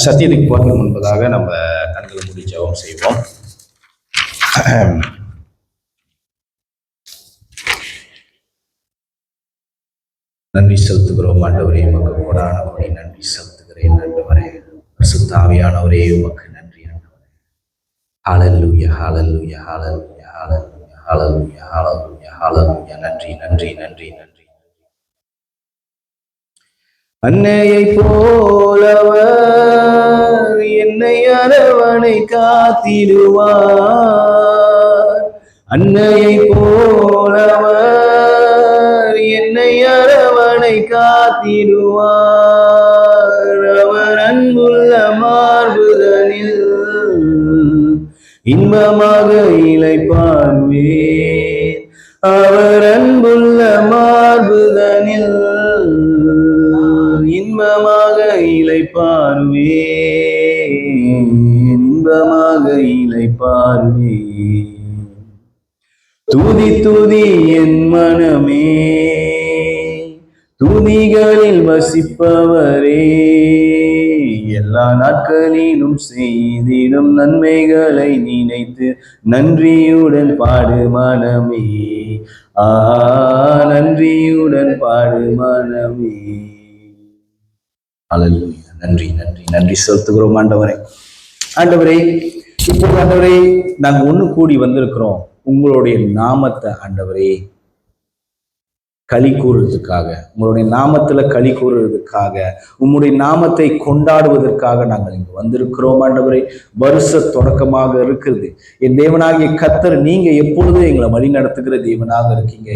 சத்தியத்துக்கு போறதுக்கு முன்பதாக நம்ம கண்களை மூடி ஜெபம் செய்வோம். நன்றி செலுத்துகிறோம் ஆண்டவரே, உமக்கு கோடானவரே நன்றி செலுத்துகிறேன் ஆண்டவரே. பரிசுத்த ஆவியானவரே உமக்கு நன்றி ஆண்டவரே. ஹல்லேலூயா ஹல்லேலூயா ஹல்லேலூயா ஹல்லேலூயா ஹல்லேலூயா ஹல்லேலூயா ஹல்லேலூயா. நன்றி நன்றி நன்றி நன்றி. அன்னையை போலவர் என்னை அரவணை காத்திடுவார். அன்னையை போலவர் என்னை அரவணை காத்திடுவார். அவர் அன்புள்ள மார்புகளில் இன்பமாக இளைப்பார்வேன். அவர் அன்புள்ள மார்புகளில் இன்பமாக இளைப்பார்வேன். இன்பமாக இளைப்பார்வேன். துதி துதி என் மனமே, துதிகளில் வசிப்பவரே, எல்லா நாட்களிலும் செய்திடும் நன்மைகளை நினைத்து நன்றியுடன் பாடு மனமே. நன்றியுடன் பாடு மனமே. ஹல்லேலூயா. நன்றி நன்றி நன்றி செலுத்துகிறோம் ஆண்டவரே. ஆண்டவரே, இப்போ ஆண்டவரே நாங்கள் ஒன்று கூடி வந்திருக்கிறோம் உங்களுடைய நாமத்தை ஆண்டவரே களி கூறுறதுக்காக, உங்களுடைய நாமத்துல களி கூறுறதுக்காக, உங்களுடைய நாமத்தை கொண்டாடுவதற்காக நாங்கள் இங்கு வந்திருக்கிறோம் ஆண்டவரே. வருஷ தொடக்கமாக இருக்குது. என் தேவனாகிய கர்த்தர், நீங்க எப்பொழுதும் எங்களை வழி நடத்துகிற தேவனாக இருக்கீங்க.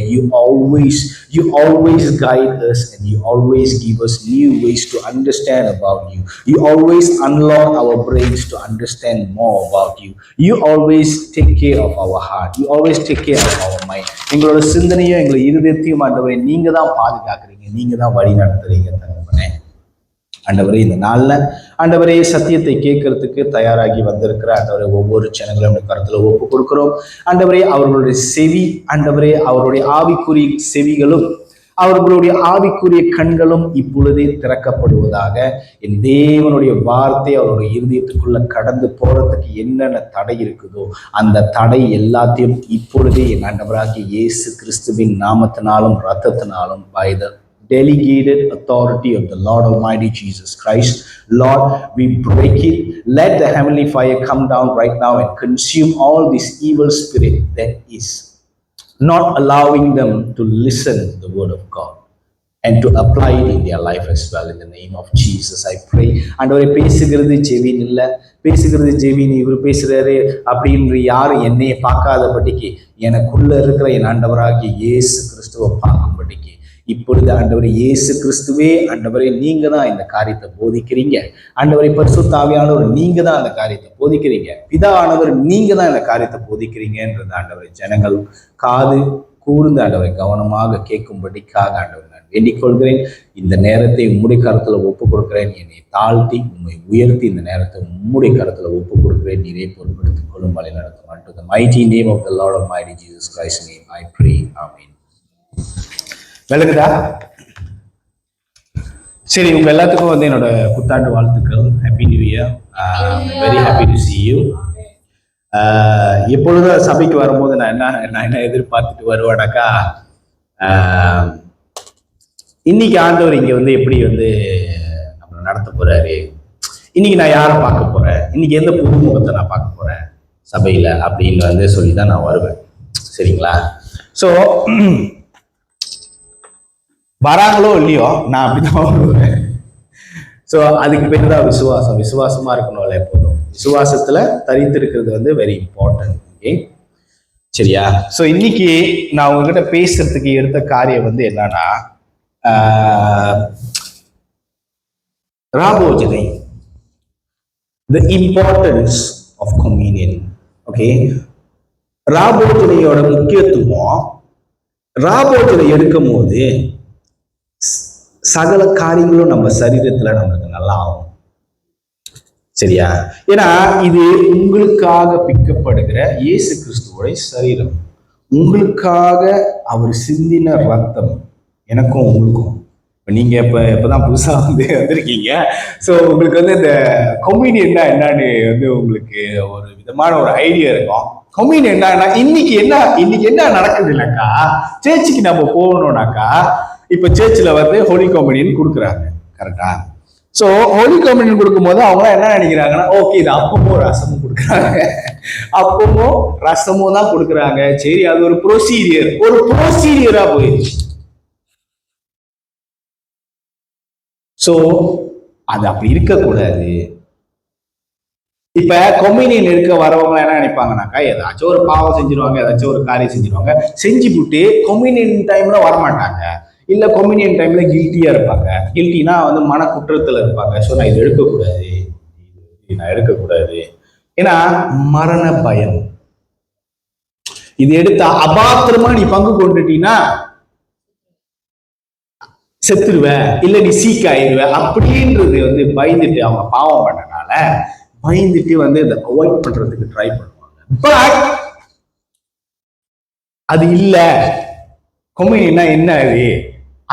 You always guide us and you always give us new ways to understand about you. You always unlock our brains to understand more about you. You always take care of our heart. You always take care of our mind. எங்களோட சிந்தனையும் எங்களை இருதயத்தையும் ஆண்டவரே நீங்க தான் பாதுகாக்கிறீங்க, நீங்க தான் வழி நடத்துறீங்க தகப்பனே. ஆண்டவரே, இந்த நாள்ல ஆண்டவரே சத்தியத்தை கேட்கறதுக்கு தயாராகி வந்திருக்கிற ஆண்டவரே ஒவ்வொரு ஜனங்களும் கருத்துல ஒப்பு கொடுக்கிறோம் ஆண்டவரே. அவர்களுடைய செவி ஆண்டவரே, அவருடைய ஆவிக்குரிய செவிகளும் அவர்களுடைய ஆவிக்குரிய கண்களும் இப்பொழுதே திறக்கப்படுவதாக. என் தேவனுடைய வார்த்தை அவருடைய இருதயத்துக்குள்ள கடந்து போறதுக்கு என்னென்ன தடை இருக்குதோ அந்த தடை எல்லாத்தையும் இப்பொழுதே என் ஆண்டவராகிய இயேசு கிறிஸ்துவின் நாமத்தினாலும் இரத்தத்தினாலும் by the delegated authority of the Lord Almighty Jesus Christ, Lord, we break it. Let the heavenly fire come down right now and consume all this evil spirit that is not allowing them to listen to the word of God and to apply it in their life as well. In the name of Jesus, I pray. ஆண்டவரே, பேசுகிறது ஜெவின் இல்லை, பேசுகிறது ஜெவின் இவர் பேசுறாரு அப்படின்ற யாரும் என்னைய பார்க்காதபடிக்கு எனக்குள்ள இருக்கிற என் ஆண்டவராகிய இயேசு கிறிஸ்துவை பார்க்கும்படிக்கு இப்பொழுது ஆண்டவரே இயேசு கிறிஸ்துவே ஆண்டவரே நீங்க தான் இந்த காரியத்தை போதிக்கிறீங்க. ஆண்டவரே பரிசுத்த ஆவியானவர் நீங்க தான் அந்த காரியத்தை போதிக்கிறீங்க. பிதா ஆனவர் நீங்க தான் இந்த காரியத்தை போதிக்கிறீங்கன்றது ஆண்டவரை ஜனங்கள் காது கூர்ந்து ஆண்டவரை கவனமாக கேட்கும்படிக்காக ஆண்டவர் நான் வேண்டிக் கொள்கிறேன். இந்த நேரத்தை உம்முடைய கரத்துல ஒப்பு கொடுக்கிறேன். என்னை தாழ்த்தி உண்மை உயர்த்தி இந்த நேரத்தை உம்முடைய கரத்துல ஒப்பு கொடுக்கிறேன். நீரே பொருட்படுத்திக் கொள்ளும் வழி நடத்தும். To the mighty name of the Lord Almighty Jesus Christ's name I pray. Amen. விளக்குதா? சரி, உங்க எல்லாத்துக்கும் வந்து என்னோட புத்தாண்டு வாழ்த்துக்கள். Happy new year. Very happy to see you. எப்பொழுதும் சபைக்கு வரும்போது நான் என்ன எதிர்பார்த்துட்டு வருவேனாக்கா, இன்னைக்கு ஆண்டவர் இங்க வந்து எப்படி வந்து நம்ம நடத்த போறாரு, இன்னைக்கு நான் யாரை பார்க்க போறேன், இன்னைக்கு எந்த புதுமுகத்தை நான் பார்க்க போறேன் சபையில அப்படின்னு வந்து சொல்லிதான் நான் வருவேன். சரிங்களா? ஸோ வராங்களோ இல்லையோ நான் அப்படிதான் வருவேன். ஸோ அதுக்கு பேர் தான் விசுவாசம். விசுவாசமா இருக்கணும்ல எப்போதும். விசுவாசத்துல தரித்து இருக்கிறது வந்து வெரி இம்பார்ட்டன்ட். ஓகே, சரியா? ஸோ இன்னைக்கு நான் உங்ககிட்ட பேசுறதுக்கு எடுத்த காரியம் வந்து என்னன்னா, ராபோஜனை, the importance of communion. Okay, ராபோஜனையோட முக்கியத்துவம். ராபோஜனை எடுக்கும் போது சகல காரியங்களும் நம்ம சரீரத்துல நமக்கு நல்லா ஆகும். சரியா? ஏன்னா இது உங்களுக்காக பிக்கப்படுகிற இயேசு கிறிஸ்துவோட சரீரம். உங்களுக்காக அவர் சிந்தின ரத்தம் எனக்கும் உங்களுக்கும் நீங்க இப்பதான் புதுசா வந்திருக்கீங்க. ஸோ உங்களுக்கு இந்த கொமீடியன்னா என்னன்னு உங்களுக்கு ஒரு விதமான ஒரு ஐடியா இருக்கும். கொமீடியன் என்னன்னா இன்னைக்கு என்ன நடக்குது இல்லக்கா, சேர்ச்சுக்கு நம்ம போகணும்னாக்கா இப்ப சேர்ச்சில் ஹோலி கொமீடியன் கொடுக்குறாங்க, கரெக்டா? ஸோ ஹோலி கம்யூனியன் கொடுக்கும்போது அவங்க என்ன நினைக்கிறாங்கன்னா, ஓகே இது அப்பமும் ரசமும் கொடுக்குறாங்க, அப்பமும் ரசமும் தான் கொடுக்குறாங்க, சரி அது ஒரு ப்ரொசீடியரா போயிடுச்சு. ஸோ அது அப்படி இருக்கக்கூடாது. இப்ப கொம்யூனியன் இருக்க வரவங்க என்ன நினைப்பாங்கனாக்கா, ஏதாச்சும் ஒரு பாவம் செஞ்சிருவாங்க, ஏதாச்சும் ஒரு காரியம் செஞ்சிருவாங்க, செஞ்சு விட்டு கொம்யூனியன் டைம்ல வரமாட்டாங்க, இல்ல கொம்யூனியன் டைம்ல கில்ட்டியா இருப்பாங்க. கில்ட்டினா மன குற்றத்துல இருப்பாங்க. ஸோ நான் இது எடுக்கக்கூடாது, நான் எடுக்கக்கூடாது, ஏன்னா மரண பயம். இது எடுத்தா அபாத்திரமா நீ பங்கு கொண்டுட்டீங்கன்னா செத்துருவ, இல்ல நீ சீக் ஆயிடுவ அப்படின்றது பயந்துட்டு அவங்க பாவம் பண்ணனால பயந்துட்டு இதை அவாய்ட் பண்றதுக்கு ட்ரை பண்ணுவாங்க. பட் அது இல்ல, கொம்யூனியன்னா என்ன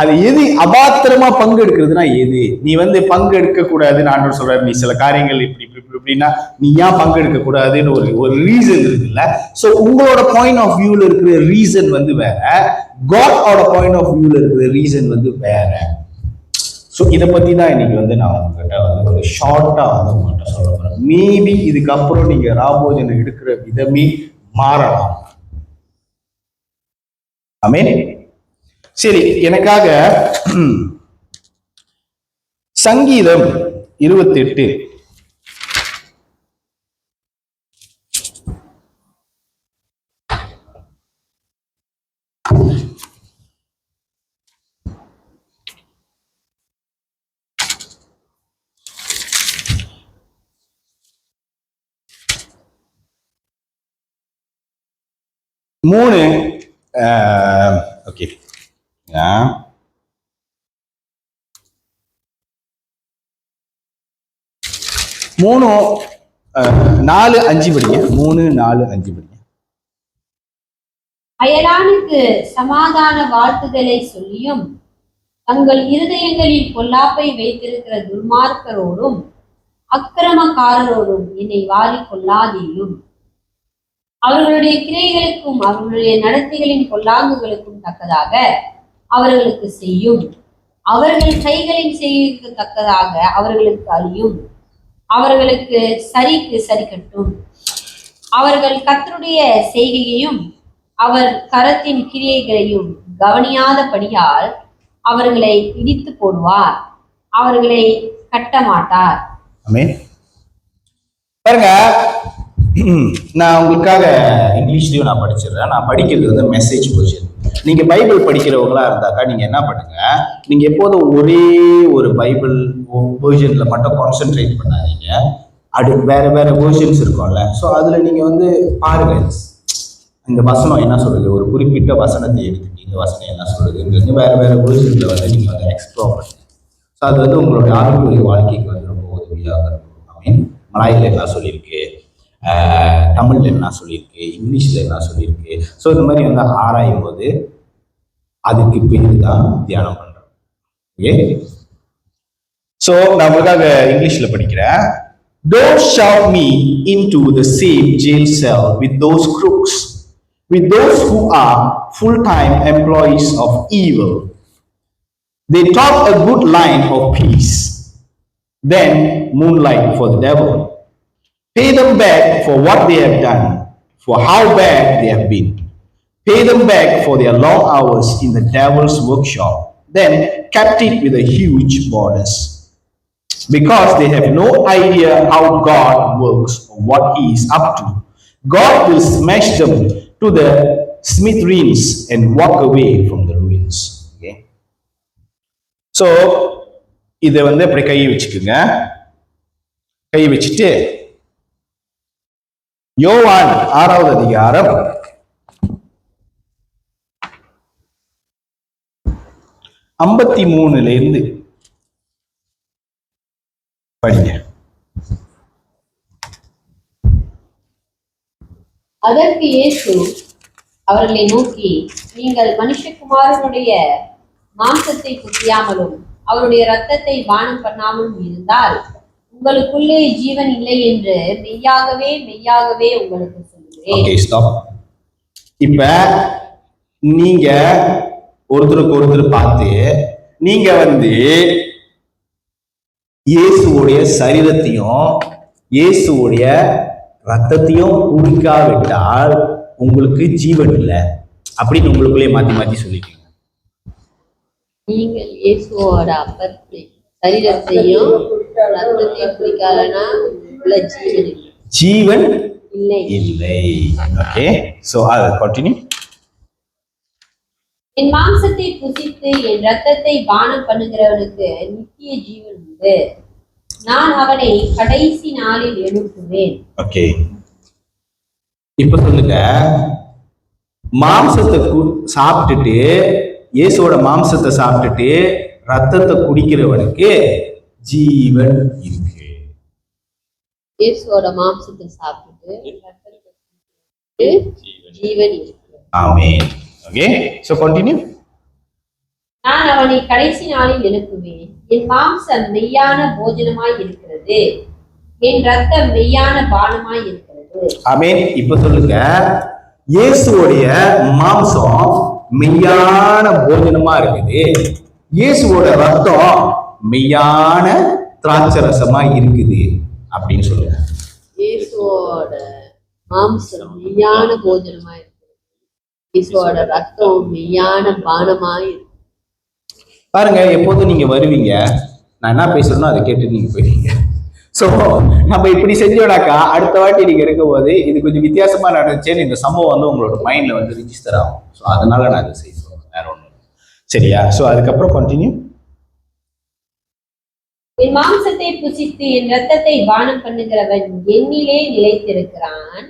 அது எது அபாத்திரமா பங்கு எடுக்கிறதுனா எது? நீ பங்கு எடுக்க கூடாதுன்னு ஆண்டவர் சொல்றாரு. நீ சில காரியங்கள் இப்படி இப்படின்னா நீ ஏன் பங்கு எடுக்க கூடாதுன்னு ஒரு ரீசன் இருக்குல்ல. சோ உங்களோட பாயிண்ட் ஆஃப் வியூல இருக்கிற ரீசன் வேற, காடோட பாயிண்ட் ஆஃப் வியூல இருக்கிற ரீசன் வேற. ஸோ இதை பத்தி தான் இன்னைக்கு நான் உங்ககிட்ட ஒரு ஷார்ட்டா உங்கள்கிட்ட சொல்ல போறேன். மேபி இதுக்கப்புறம் நீங்க ராபோஜனை எடுக்கிற விதமே மாறலாம். ஆமென். சரி, எனக்காக சங்கீதம் 28 3 ஓகே 3 4 5 படிங்க. 3 4 5 படிங்க. அயலானுக்கு சமாதான வாழ்த்துதலை சொல்லியும் தங்கள் இருதயங்களில் பொல்லாப்பை வைத்திருக்கிற துர்மார்க்கரோடும் அக்கிரமக்காரரோடும் என்னை வாரி கொள்ளாதேயும். அவர்களுடைய கிரைகளுக்கும் அவர்களுடைய நடத்தைகளின் பொல்லாங்குகளுக்கும் தக்கதாக அவர்களுக்கு செய்யும். அவர்கள் கைகளின் செய்திக்கு தக்கதாக அவர்களுக்கு அழியும். அவர்களுக்கு சரிக்கு சரி கட்டும். அவர்கள் கர்த்தருடைய செய்கையையும் அவர் கரத்தின் கிரியைகளையும் கவனியாதபடியால் அவர்களை இடித்து போடுவார், அவர்களை கட்ட மாட்டார். பாருங்க, நான் உங்களுக்காக இங்கிலீஷ்லயும் நான் படிச்சிடுறேன். நான் படிக்கிறது மெசேஜ் வெர்ஷன். நீங்க பைபிள் படிக்கிறவங்களா இருந்தாக்கா நீங்க என்ன பண்ணுங்க, நீங்க எப்போதும் ஒரே ஒரு பைபிள் வெர்ஷன்ல மட்டும் கான்சென்ட்ரேட் பண்ணாதீங்க. வேற வேற வெர்ஷன்ஸ் இருக்கும்ல, ஸோ அதுல நீங்க பாருங்க இந்த வசனம் என்ன சொல்றது, ஒரு குறிப்பிட்ட வசனத்தை எடுத்துட்டு இந்த வசனம் என்ன சொல்றதுன்றது வேற வேற வெர்ஷன்ல நீங்க எக்ஸ்ப்ளோர் பண்ணுங்க. ஸோ அது உங்களுடைய ஆவிக்குரிய வாழ்க்கைக்கு ரொம்ப உதவியாக இருக்கும். மலாயில என்ன சொல்லியிருக்கு, தமிழ்ல என்ன சொல்லியிருக்கு, இங்கிலீஷ்ல என்ன சொல்லியிருக்கு, ஸோ இந்த மாதிரி ஆராயும் போது அதுக்கு பேர் தான் தியானம் பண்றோம். ஓகே, ஸோ நான் உங்களுக்காக இங்கிலீஷ்ல படிக்கிறேன். Don't shout me into the same jail cell with those crooks, with those who are full-time employees of evil. They talk a good line of peace, then moonlight for the devil. Pay them back for what they have done, for how bad they have been. Pay them back for their long hours in the devil's workshop, then kept it with a huge bonus. Because they have no idea how God works or what He is up to. God will smash them to the smithereens and walk away from the ruins. Okay? So, இதை அப்படி கை வச்சுக்குங்க. கை வச்சுட்டு யோவான் 6வது அதிகாரம் 53 படிங்க. அதற்கு இயேசு அவர்களை நோக்கி, நீங்கள் மனுஷகுமாரனுடைய மாம்சத்தை புசியாமலும் அவருடைய இரத்தத்தை பானம் பண்ணாமலும் இருந்தால் உங்களுக்குள்ளே ஜீவன் இல்லை என்று மெய்யாகவே மெய்யாகவே உங்களுக்கு சொல்கிறேன். Okay, stop. இப்ப நீங்க ஒருத்தருக்கு ஒருத்தர் பார்த்து நீங்க இயேசுடைய சரீரத்தையும் இயேசுடைய ரத்தத்தையும் குடிக்காவிட்டால் உங்களுக்கு ஜீவன் இல்லை அப்படின்னு உங்களுக்குள்ளே மாத்தி மாத்தி சொல்லிட்டீங்க. நீங்கள் இயேசுவோட அப்பத்தை சரீரத்தையும் ரத்தத்தையும் குடிக்காதனா ஜீவன் இல்லை இல்லை. ஓகே, சோ அது கண்டினியூ. என் மாம்சத்தை புசித்து என் ரத்தத்தை பானம் பண்ணுகிறவனுக்கு நித்திய ஜீவன் உண்டு, நான் அவனை கடைசி நாளில் எழுப்புவேன். ஓகே, இப்ப சொல்லுங்க, மாம்சத்தை சாப்பிட்டுட்டு இயேசுவோட மாம்சத்தை சாப்பிட்டுட்டு ரத்தத்தை குடிக்கிறவனுக்கு ஜீவன் இருக்கு. இயேசுவோட மாம்சத்தை சாப்பிட்டு ரத்தத்தை ஜீவன் இருக்கு. ஆமென். Okay, so continue. நான் அவனை கடைசி நாளில் எழுப்புவேன். என் மாம்சம் மெய்யான போஜனமாய் இருக்கிறது, என் ரத்தம் மெய்யான பானமாய் இருக்கிறது. ஆமென். இப்ப சொல்லுங்க, இயேசுவோடைய மாம்சம் மெய்யான போஜனமா இருக்குது, இயேசுவோட ரத்தம் மெய்யான திராட்சை ரசமா இருக்குது அப்படின்னு சொல்லுங்க. இயேசுவோட மாம்சம் மெய்யான போஜனமா இருக்குது, இயேசுவோட ரத்தம் மெய்யான பானமா இருக்கு. பாருங்க, எப்போதும் நீங்க வருவீங்க, நான் என்ன பேசுறேனோ அதை கேட்டு நீங்க போயிருவீங்க. ஸோ நம்ம இப்படி செஞ்சோம்னாக்கா அடுத்த வாட்டி நீங்க இருக்கும் போது இது கொஞ்சம் வித்தியாசமா நடந்துச்சேன்னு இந்த சம்பவம் உங்களோட மைண்ட்ல ரிஜிஸ்டர் ஆகும். ஸோ அதனால நான் அதை செய்வோம், வேற ஒன்றும். சரியா? ஸோ அதுக்கப்புறம் கண்டினியூ. என் மாம்சத்தை புசித்து என் ரத்தத்தை பானம் பண்ணுகிறவன் என்னிலே நிலைத்திருக்கிறான்,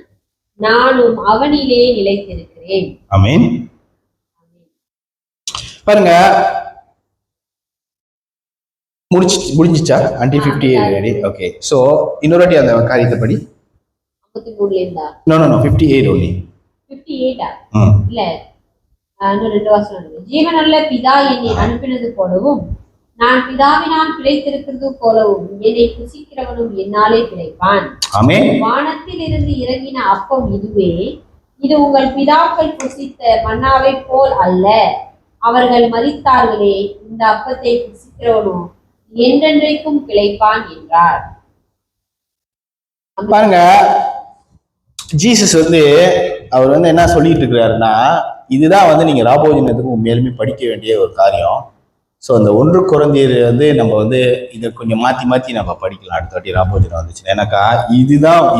நானும் அவனிலே நிலைத்திருக்கிறேன். ஆமென். பாருங்க, முடிஞ்சிச்சா? until 58 ready. ஓகே, சோ இன்னொரு வாட்டி அந்த காரியத்தை படி. 53 இருந்தா நோ 58 only. 58 இல்ல, இன்னும் 2 வசனம் இருக்கு. ஜீவனுள்ள பிதா என்னை அனுப்பினது போலவும் நான் பிதாவினால் பிழைத்திருக்கிறது போலவும் என்னை புசிக்கிறவனும் என்னாலே பிழைப்பான். ஆமென். வானத்தில் இருந்து இறங்கின அப்பம் இதுவே, இது உங்கள் பிதாக்கள் புசித்த மன்னாவை போல் அல்ல, அவர்கள் மரித்தார்களே, இந்த அப்பத்தை புசிக்கிறவனும் என்றென்றைக்கும் பிழைப்பான் என்றார். பாருங்க, ஜீசஸ் அவர் என்ன சொல்லிட்டு இருக்கிறாருன்னா, இதுதான் நீங்க ராபோஜனத்துக்கு உண்மையிலுமே படிக்க வேண்டிய ஒரு காரியம். ஸோ அந்த 1 கொரிந்தியர் நம்ம இதை கொஞ்சம் மாத்தி மாத்தி நம்ம படிக்கலாம் அடுத்த வாட்டி ராபோஜனம் வந்துச்சு. ஏன்னாக்கா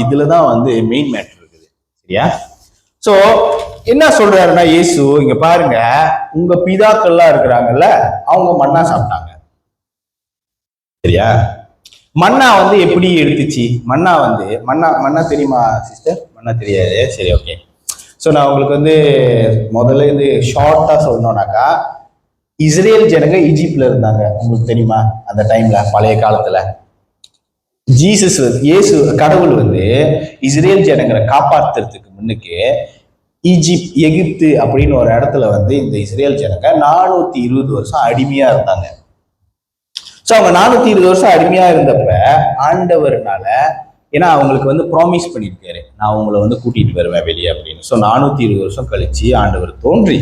இதுலதான் மெயின் மேட்டர் இருக்குது. சரியா? ஸோ என்ன சொல்றாருன்னா, இயேசு இங்க பாருங்க, உங்க பிதாக்கள்லாம் இருக்கிறாங்கல்ல, அவங்க மன்னா சாப்பிட்டாங்க. சரியா? மன்னா எப்படி எடுத்துச்சு? மன்னா மன்னா தெரியுமா சிஸ்டர்? மன்னா தெரியாது. சரி, ஓகே. ஸோ நான் உங்களுக்கு முதல்ல ஷார்ட்டா சொல்லணும்னாக்கா, இஸ்ரேல் ஜனங்க ஈஜிப்ட்ல இருந்தாங்க, உங்களுக்கு தெரியுமா? அந்த டைம்ல பழைய காலத்துல இயேசு கடவுள் இஸ்ரேல் ஜனங்களை காப்பாற்றுறதுக்கு முன்னுக்கு எகிப்து அப்படின்னு ஒரு இடத்துல இந்த இஸ்ரேல் ஜனங்க 420 வருஷம் அடிமையா இருந்தாங்க. ஸோ அவங்க 420 வருஷம் அடிமையா இருந்தப்ப ஆண்டவர்னால, ஏன்னா அவங்களுக்கு ப்ராமிஸ் பண்ணியிருக்காரு, நான் உங்களை கூட்டிட்டு வருவேன் வெளியே அப்படின்னு. ஸோ 420 வருஷம் கழிச்சு ஆண்டவர் தோன்றி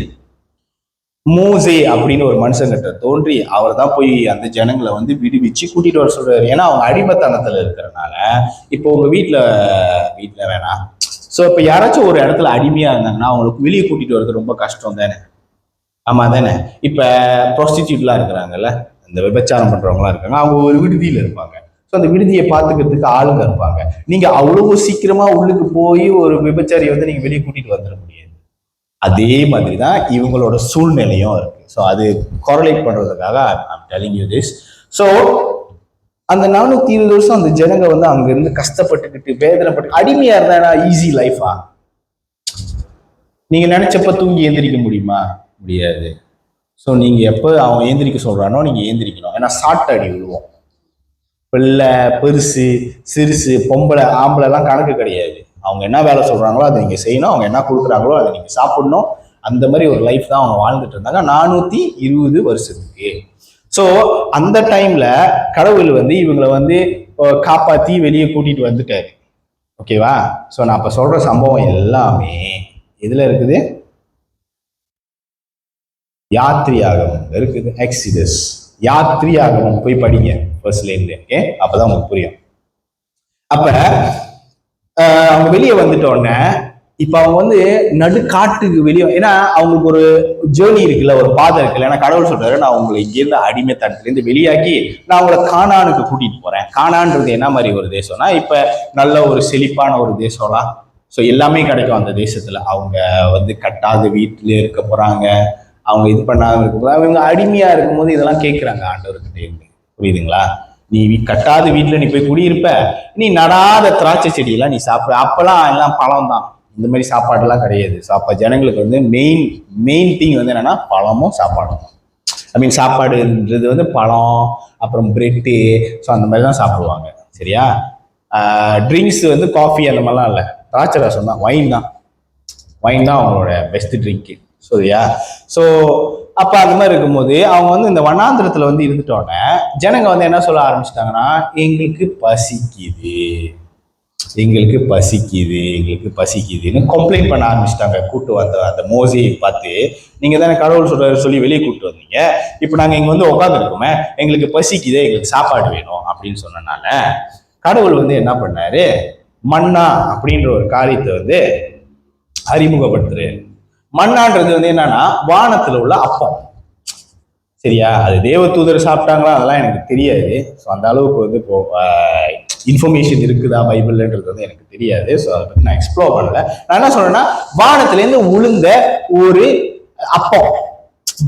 மோசே அப்படின்னு ஒரு மனுஷங்கிட்ட தோன்றி அவர் தான் போய் அந்த ஜனங்களை விடுவிச்சு கூட்டிட்டு வர சொல்றாரு. ஏன்னா அவங்க அடிமைத்தனத்துல இருக்கிறனால, இப்போ உங்க வீட்டுல வேணாம். ஸோ இப்போ யாராச்சும் ஒரு இடத்துல அடிமையா இருந்தாங்கன்னா அவங்களுக்கு வெளியே கூட்டிட்டு வர்றது ரொம்ப கஷ்டம் தானே? ஆமா தானே? இப்ப ப்ராஸ்டிடியூட்லாம் இருக்கிறாங்கல்ல, இந்த விபச்சாரம் பண்றவங்களாம் இருக்காங்க, அவங்க ஒரு விடுதியில இருப்பாங்க. ஸோ அந்த விடுதியை பார்த்துக்கிறதுக்கு ஆளுங்க இருப்பாங்க. நீங்க அவ்வளவு சீக்கிரமா உள்ளுக்கு போய் ஒரு விபச்சாரியை நீங்க வெளியே கூட்டிட்டு வந்துட முடியாது. அதே மாதிரி தான் இவங்களோட சூழ்நிலையும் இருக்கு. ஸோ அது கோரலேட் பண்றதுக்காக I'm telling you this. So அந்த 420 வருஷம் அந்த ஜனங்க அங்க இருந்து கஷ்டப்பட்டுக்கிட்டு வேதனைப்பட்டு அடிமையா இருந்தா ஈஸி லைஃபா? நீங்க நினைச்சப்ப தூங்கி எந்திரிக்க முடியுமா? முடியாது. ஸோ நீங்க எப்போ அவன் ஏந்திரிக்க சொல்றானோ நீங்க ஏந்திரிக்கணும். ஏன்னா சாட்டை அடி விழுவோம். பிள்ளை பெருசு சிறுசு பொம்பளை ஆம்பளை எல்லாம் கணக்கு கிடையாது. அவங்க என்ன வேலை சொல்றாங்களோ அதை நீங்க செய்யணும், அவங்க என்ன கொடுக்குறாங்களோ அதை நீங்க சாப்பிடணும். அந்த மாதிரி ஒரு லைஃப் தான் அவங்க வாழ்ந்துட்டு இருந்தாங்க 420 வருஷத்துக்கு. ஸோ அந்த டைம்ல கடவுள் வந்து இவங்களை வந்து காப்பாத்தி வெளியே கூட்டிட்டு வந்துட்டாரு. ஓகேவா? ஸோ நான் அப்ப சொல்ற சம்பவம் எல்லாமே எதுல இருக்குது? யாத்ரியாகமம் இருக்குது. எக்ஸிடஸ் யாத்ரியாகமம் போய் படிங்க ஃபர்ஸ்ட்ல இருந்து. ஓகே, அப்பதான் உங்களுக்கு புரியும். அப்ப அவங்க வெளியே வந்துட்ட உடனே இப்ப அவங்க வந்து நடுக்காட்டுக்கு வெளியே, ஏன்னா அவங்களுக்கு ஒரு ஜேர்னி இருக்குல்ல, ஒரு பாதை இருக்குல்ல. ஏன்னா கடவுள் சொல்றாரு, நான் உங்களை இங்கிருந்து அடிமைத்தனத்துல இருந்து வெளியாக்கி நான் உங்களை கானானுக்கு கூட்டிட்டு போறேன். கானான்றது என்ன மாதிரி ஒரு தேசம்னா, இப்ப நல்ல ஒரு செழிப்பான ஒரு தேசம்லாம். ஸோ எல்லாமே கிடைக்கும் அந்த தேசத்துல. அவங்க வந்து கட்டாத வீட்டுல இருக்க போறாங்க, அவங்க இது பண்ணாம இருக்க போறாங்க. அவங்க அடிமையா இருக்கும்போது இதெல்லாம் கேட்கிறாங்க ஆண்டவர்கிட்ட இருந்து. புரியுதுங்களா? நீ கட்டாத வீட்டுல நீ போய் குடியிருப்ப, நீ நடாத திராட்சை செடியெல்லாம் நீ சாப்பிட. அப்பெல்லாம் எல்லாம் பழம் தான், இந்த மாதிரி சாப்பாடுலாம் கிடையாது. ஸோ அப்போ ஜனங்களுக்கு வந்து மெயின் திங் வந்து என்னன்னா பழமும் சாப்பாடும். ஐ மீன் சாப்பாடுன்றது வந்து பழம், அப்புறம் பிரெட்டு, ஸோ அந்த மாதிரி தான் சாப்பிடுவாங்க. சரியா? ட்ரிங்க்ஸ் வந்து காஃபி அந்த மாதிரிலாம் இல்லை, திராட்சை ரசம் தான், வைன் தான் அவங்களோட பெஸ்ட் ட்ரிங்க்கு. சரியா? ஸோ அப்போ அந்த மாதிரி இருக்கும்போது அவங்க வந்து இந்த வனாந்திரத்தில் வந்து இருந்துட்டோன்னே ஜனங்க வந்து என்ன சொல்ல ஆரம்பிச்சிட்டாங்கன்னா, எங்களுக்கு பசிக்குதுன்னு கம்ப்ளைண்ட் பண்ண ஆரம்பிச்சிட்டாங்க. கூட்டு வந்த அந்த மோசையை பார்த்து, நீங்க தானே கடவுள் சொல்றாரு சொல்லி வெளியே கூப்பிட்டு வந்தீங்க, இப்போ நாங்கள் இங்கே வந்து உட்காந்துருக்கோமே, எங்களுக்கு பசிக்குது, எங்களுக்கு சாப்பாடு வேணும் அப்படின்னு சொன்னனால கடவுள் வந்து என்ன பண்ணாரு, மன்னா அப்படின்ற ஒரு காரியத்தை வந்து அறிமுகப்படுத்துறாரு. மன்னான்றது வந்து என்னன்னா வானத்துல உள்ள அப்பம். சரியா? அது தேவதூதர் சாப்பிட்டாங்களா அதெல்லாம் எனக்கு தெரியாது. ஸோ அந்த அளவுக்கு வந்து இப்போ இன்ஃபர்மேஷன் இருக்குதா பைபிள்ன்றது வந்து எனக்கு தெரியாது. ஸோ அதை பத்தி நான் எக்ஸ்ப்ளோர் பண்ணல. நான் என்ன சொல்றேன்னா, வானத்திலேருந்து உளுந்த ஒரு அப்பம்,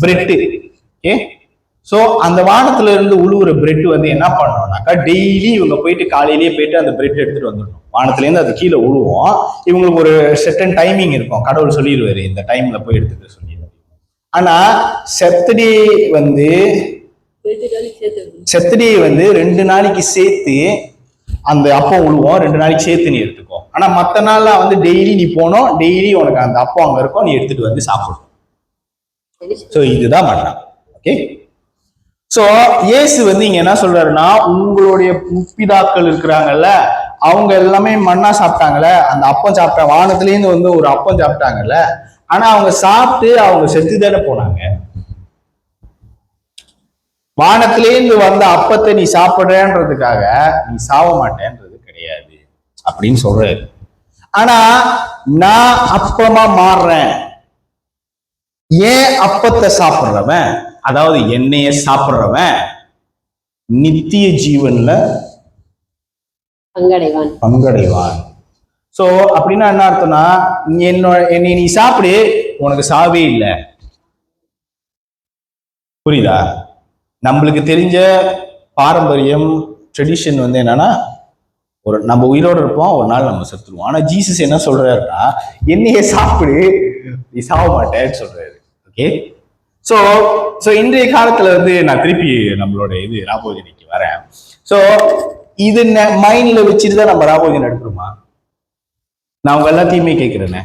பிரெட்டு. ஓகே, ஸோ அந்த வானத்துல இருந்து உழுவுற பிரெட் வந்து என்ன பண்ணணும்னாக்கா, டெய்லி இவங்க போயிட்டு காலையிலேயே போயிட்டு அந்த பிரெட் எடுத்துட்டு வந்துடணும். வானத்துலேருந்து அது கீழே உழுவோம். இவங்களுக்கு ஒரு செட்டன் டைமிங் இருக்கும், கடவுள் சொல்லிடுவாரு இந்த டைம்ல போய் எடுத்துட்டு சொல்லிடுவாரு. ஆனா செத்தடே வந்து 2 நாளைக்கு சேர்த்து அந்த அப்பம் உழுவோம், 2 நாளைக்கு சேர்த்து நீ எடுத்துக்கோ. ஆனா மற்ற நாள்லாம் வந்து டெய்லி நீ போனோம், டெய்லி உனக்கு அந்த அப்பம் அங்க இருக்கும், நீ எடுத்துட்டு வந்து சாப்பிடணும். ஸோ இதுதான் பண்றாங்க. ஓகே, சோ இயேசு வந்து இங்க என்ன சொல்றாருன்னா, உங்களுடைய முற்பிதாக்கள் இருக்கிறாங்கல்ல, அவங்க எல்லாமே மண்ணா சாப்பிட்டாங்கல்ல, அந்த அப்பம் சாப்பிட்டாங்க, வானத்திலேருந்து வந்து ஒரு அப்பம் சாப்பிட்டாங்கல்ல, ஆனா அவங்க சாப்பிட்டு அவங்க செத்து தானே போனாங்க. வானத்திலேருந்து வந்த அப்பத்தை நீ சாப்பிடுறன்றதுக்காக நீ சாவ மாட்டேன்றது கிடையாது அப்படின்னு சொல்றாரு. ஆனா நான் அப்பமா மாறுறேன். ஏன் அப்பத்தை சாப்பிடுறவன், அதாவது எண்ணெய சாப்பிடுறவன் நித்திய ஜீவன்ல பங்கடைவான். சோ அப்படின்னா என்ன அர்த்தம்னா, என்னை நீ சாப்பிடு, உனக்கு சாவே இல்லை. புரியுதா? நம்மளுக்கு தெரிஞ்ச பாரம்பரியம் ட்ரெடிஷன் வந்து என்னன்னா, நம்ம உயிரோடு இருப்போம், ஒரு நாள் நம்ம செத்துருவோம். ஆனா ஜீசஸ் என்ன சொல்றாருன்னா, என்னையே சாப்பிடு, நீ சாவ மாட்டேன்னு சொல்றாரு. ஓகே, ஸோ இன்றைய காலத்துல வந்து நான் திருப்பி நம்மளோட ராபோஜனிக்கு வரேன். ஸோ இது மைண்ட்ல வச்சுட்டு தான் நம்ம ராபோஜன் எடுக்கிறோமா? நான் உங்க எல்லாத்தையுமே கேட்கிறேனே,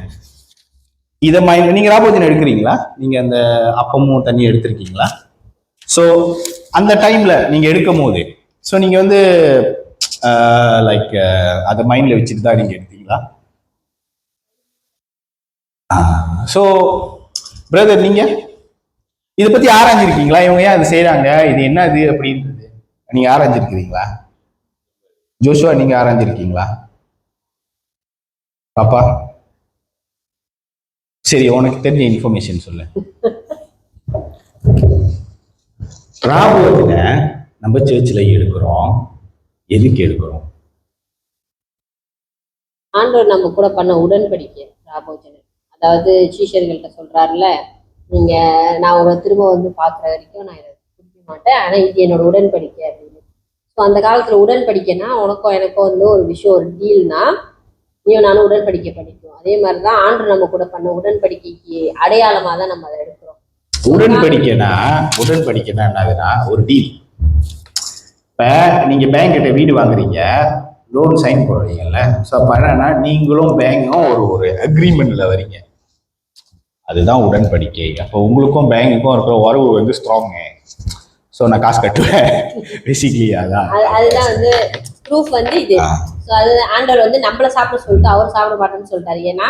இதை மைண்ட், நீங்க ராபோஜன் எடுக்கிறீங்களா? நீங்க அந்த அப்பமும் தண்ணி எடுத்திருக்கீங்களா? ஸோ அந்த டைம்ல நீங்க எடுக்கும் போது, ஸோ நீங்க வந்து லைக் அதை மைண்ட்ல வச்சுட்டு தான் நீங்க எடுத்தீங்களா? ஸோ பிரதர், நீங்க இதை பத்தி ஆராய்ஞ்சிருக்கீங்களா? இவங்க ஏன் அது செய்யறாங்க, இது என்ன இது அப்படின்றது நீங்க ஆராய்ஞ்சிருக்கிறீங்களா? ஜோஷுவா, நீங்க ஆராய்ஞ்சிருக்கீங்களா? பாப்பா, சரி, உனக்கு தெரிஞ்ச இன்ஃபர்மேஷன் சொல்லு. ராபோஜனை நம்ம சர்ச்சில் எடுக்கிறோம், எதுக்கு எடுக்கிறோம்? ஆண்டவர் நம்ம கூட பண்ண உடன்படிக்கை ராபோஜனை. அதாவது சீஷர்கள்ட்ட சொல்றாருல, நீங்க நான் ஒரு திரும்ப வந்து பாக்குற வரைக்கும் நான் இதை குடிக்க மாட்டேன், ஆனா இது என்னோட உடன்படிக்கை அப்படின்னு. ஸோ அந்த காலத்துல உடன்படிக்கைன்னா உனக்கும் எனக்கும் வந்து ஒரு விஷயம், ஒரு டீல்னா நீயும் நானும் உடன்படிக்கை பண்ணிக்கணும். அதே மாதிரிதான் ஆண்டு நம்ம கூட பண்ண உடன்படிக்கைக்கு அடையாளமா தான் நம்ம அதை எடுக்கிறோம். உடன்படிக்கைனா என்னதுன்னா ஒரு டீல். இப்ப நீங்க பேங்க் கிட்ட வீடு வாங்குறீங்க, லோன் சைன் போடுறீங்கல்ல, ஸோ அப்ப என்னன்னா நீங்களும் பேங்கும் ஒரு அக்ரிமெண்ட்ல வரீங்க. அதுதான் உடன்படிக்கை. அப்போ உங்களுக்கும் பேங்குக்கும் இருக்கிற உறவு வந்து ஸ்ட்ராங்கு. ஸோ நான் காசு கட்டுவேன் பேசிக்கலி. அதுதான் வந்து ப்ரூஃப் வந்து இது. ஸோ அது ஆண்டவர் வந்து நம்மள சாப்பிட சொல்லிட்டு அவர் சாப்பிட மாட்டேன்னு சொல்லிட்டாரு. ஏன்னா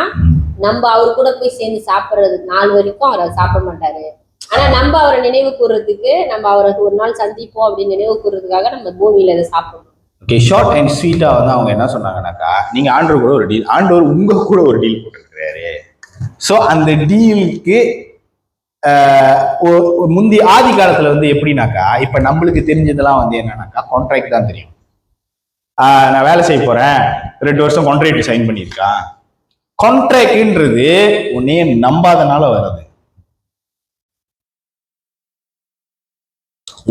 நம்ம அவர் கூட போய் சேர்ந்து சாப்பிட்றது நாள் வரைக்கும் அவர் அதை சாப்பிட மாட்டாரு. ஆனா நம்ம அவரை நினைவு கூறுறதுக்கு, நம்ம அவரை ஒரு நாள் சந்திப்போம் அப்படின்னு நினைவு கூறுறதுக்காக நம்ம பூமியில இதை சாப்பிடணும். ஓகே, ஷார்ட் அண்ட் ஸ்வீட்டா வந்து அவங்க என்ன சொன்னாங்கன்னாக்கா, நீங்க ஆண்டவர் கூட ஒரு டீல், ஆண்டவர் உங்க கூட ஒரு டீல் போட்டிருக்கிறாரு. ஸோ அந்த டீலுக்கு முந்தி ஆதி காலத்துல வந்து எப்படின்னாக்கா, இப்ப நம்மளுக்கு தெரிஞ்சதெல்லாம் வந்து என்னன்னாக்கா கான்ட்ராக்ட் தான் தெரியும். நான் வேலை செய்ய போறேன், 2 வருஷம் கான்ட்ராக்ட் சைன் பண்ணியிருக்கான். கான்ட்ராக்ட்ன்றது உன்னையே நம்பாதனால வருது.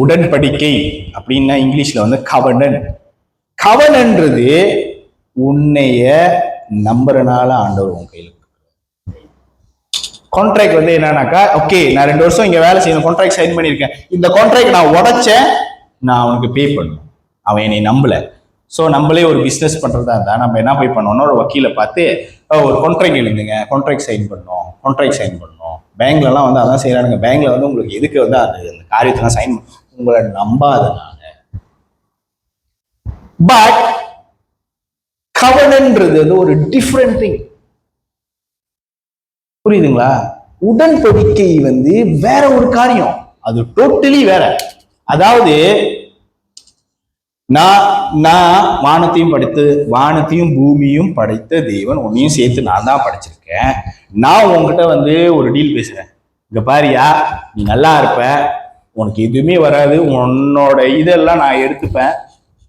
உடன்படிக்கை அப்படின்னா இங்கிலீஷ்ல வந்து கவர்னன். கவர்னன்றது உன்னைய நம்புறனால ஆண்டவர் உன் கையில். கான்ட்ராக்ட் வந்து என்னன்னாக்கா, ஓகே நான் 2 வருஷம் இங்க வேலை செய்யணும், கான்ட்ராக்ட் சைன் பண்ணியிருக்கேன், இந்த கான்ட்ராக்ட் நான் உடைச்சேன், நான் அவனுக்கு பே பண்ணணும். அவன் என்னை நம்பல. ஸோ நம்மளே ஒரு பிஸ்னஸ் பண்றதா இருந்தா நம்ம என்ன போய் பண்ணோம்னா, ஒரு வக்கீலை பார்த்து ஒரு கான்ட்ராக்ட் எழுதுங்க, கான்ட்ராக்ட் சைன் பண்ணணும், கான்ட்ராக்ட் சைன் பண்ணணும். பேங்க்லலாம் வந்து அதான் செய்யறானுங்க. பேங்க்ல வந்து உங்களுக்கு எதுக்கு வந்து அந்த காரியத்தெல்லாம் சைன் உங்களை நம்பாதனால. பட் கவர்னன்றது வந்து ஒரு டிஃப்ரெண்ட் திங். புரியுதுங்களா? உடன்படிக்கை வந்து வேற ஒரு காரியம், அது டோட்டலி வேற. அதாவது நான் வானத்தையும் படைத்து, வானத்தையும் பூமியும் படைத்த தேவன், உன்னையும் சேர்த்து நான் தான் படைச்சிருக்கேன். நான் உங்ககிட்ட வந்து ஒரு டீல் பேசுறேன். இங்க பாரியா, நீ நல்லா இருப்ப, உனக்கு எதுவுமே வராது, உன்னோட இதெல்லாம் நான் எடுத்துப்பேன்.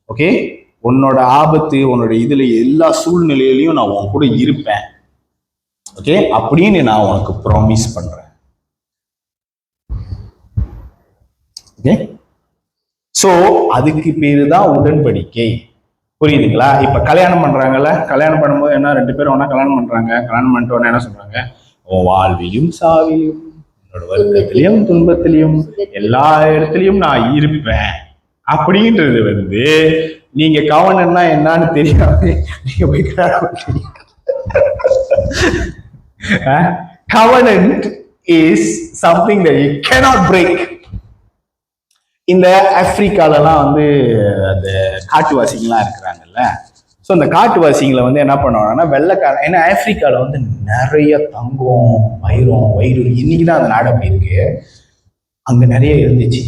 ஓகே, உன்னோட ஆபத்து, உன்னோட இதுல எல்லா சூழ்நிலையிலையும் நான் உன் கூட இருப்பேன். ஓகே, அப்படின்னு நான் உனக்கு ப்ராமிஸ் பண்றேன். ஓகே, சோ அதுக்கு பேரு தான் உடன்படிக்கை. புரியுதுங்களா? இப்ப கல்யாணம் பண்றாங்கல்ல, கல்யாணம் பண்ணும்போது என்ன, 2 பேரும் ஒன்னா கல்யாணம் பண்றாங்க. கல்யாணம் பண்ணிட்டு உடனே என்ன சொல்றாங்க, உன் வாழ்விலும் சாவிலும், என்னோட வருத்தத்திலையும் துன்பத்திலையும் எல்லா இடத்துலயும் நான் இருப்பேன் அப்படின்றது வந்து, நீங்க கவனம்னா என்னன்னு தெரியாது, நீங்க போய் covenant is something that you cannot break. இந்த ஆப்பிரிக்காலலாம் வந்து அந்த காட்டுவாசிகள்லாம் இருக்கிறாங்கல்ல, ஸோ அந்த காட்டுவாசிகளை வந்து என்ன பண்ணுவாங்கன்னா, வெள்ளைக்காரன், ஏன்னா ஆப்பிரிக்கால வந்து நிறைய தங்கம், வைரம் இன்னைக்கு தான் அந்த நாடு அப்படி இருக்கு, அங்க நிறைய இருந்துச்சு.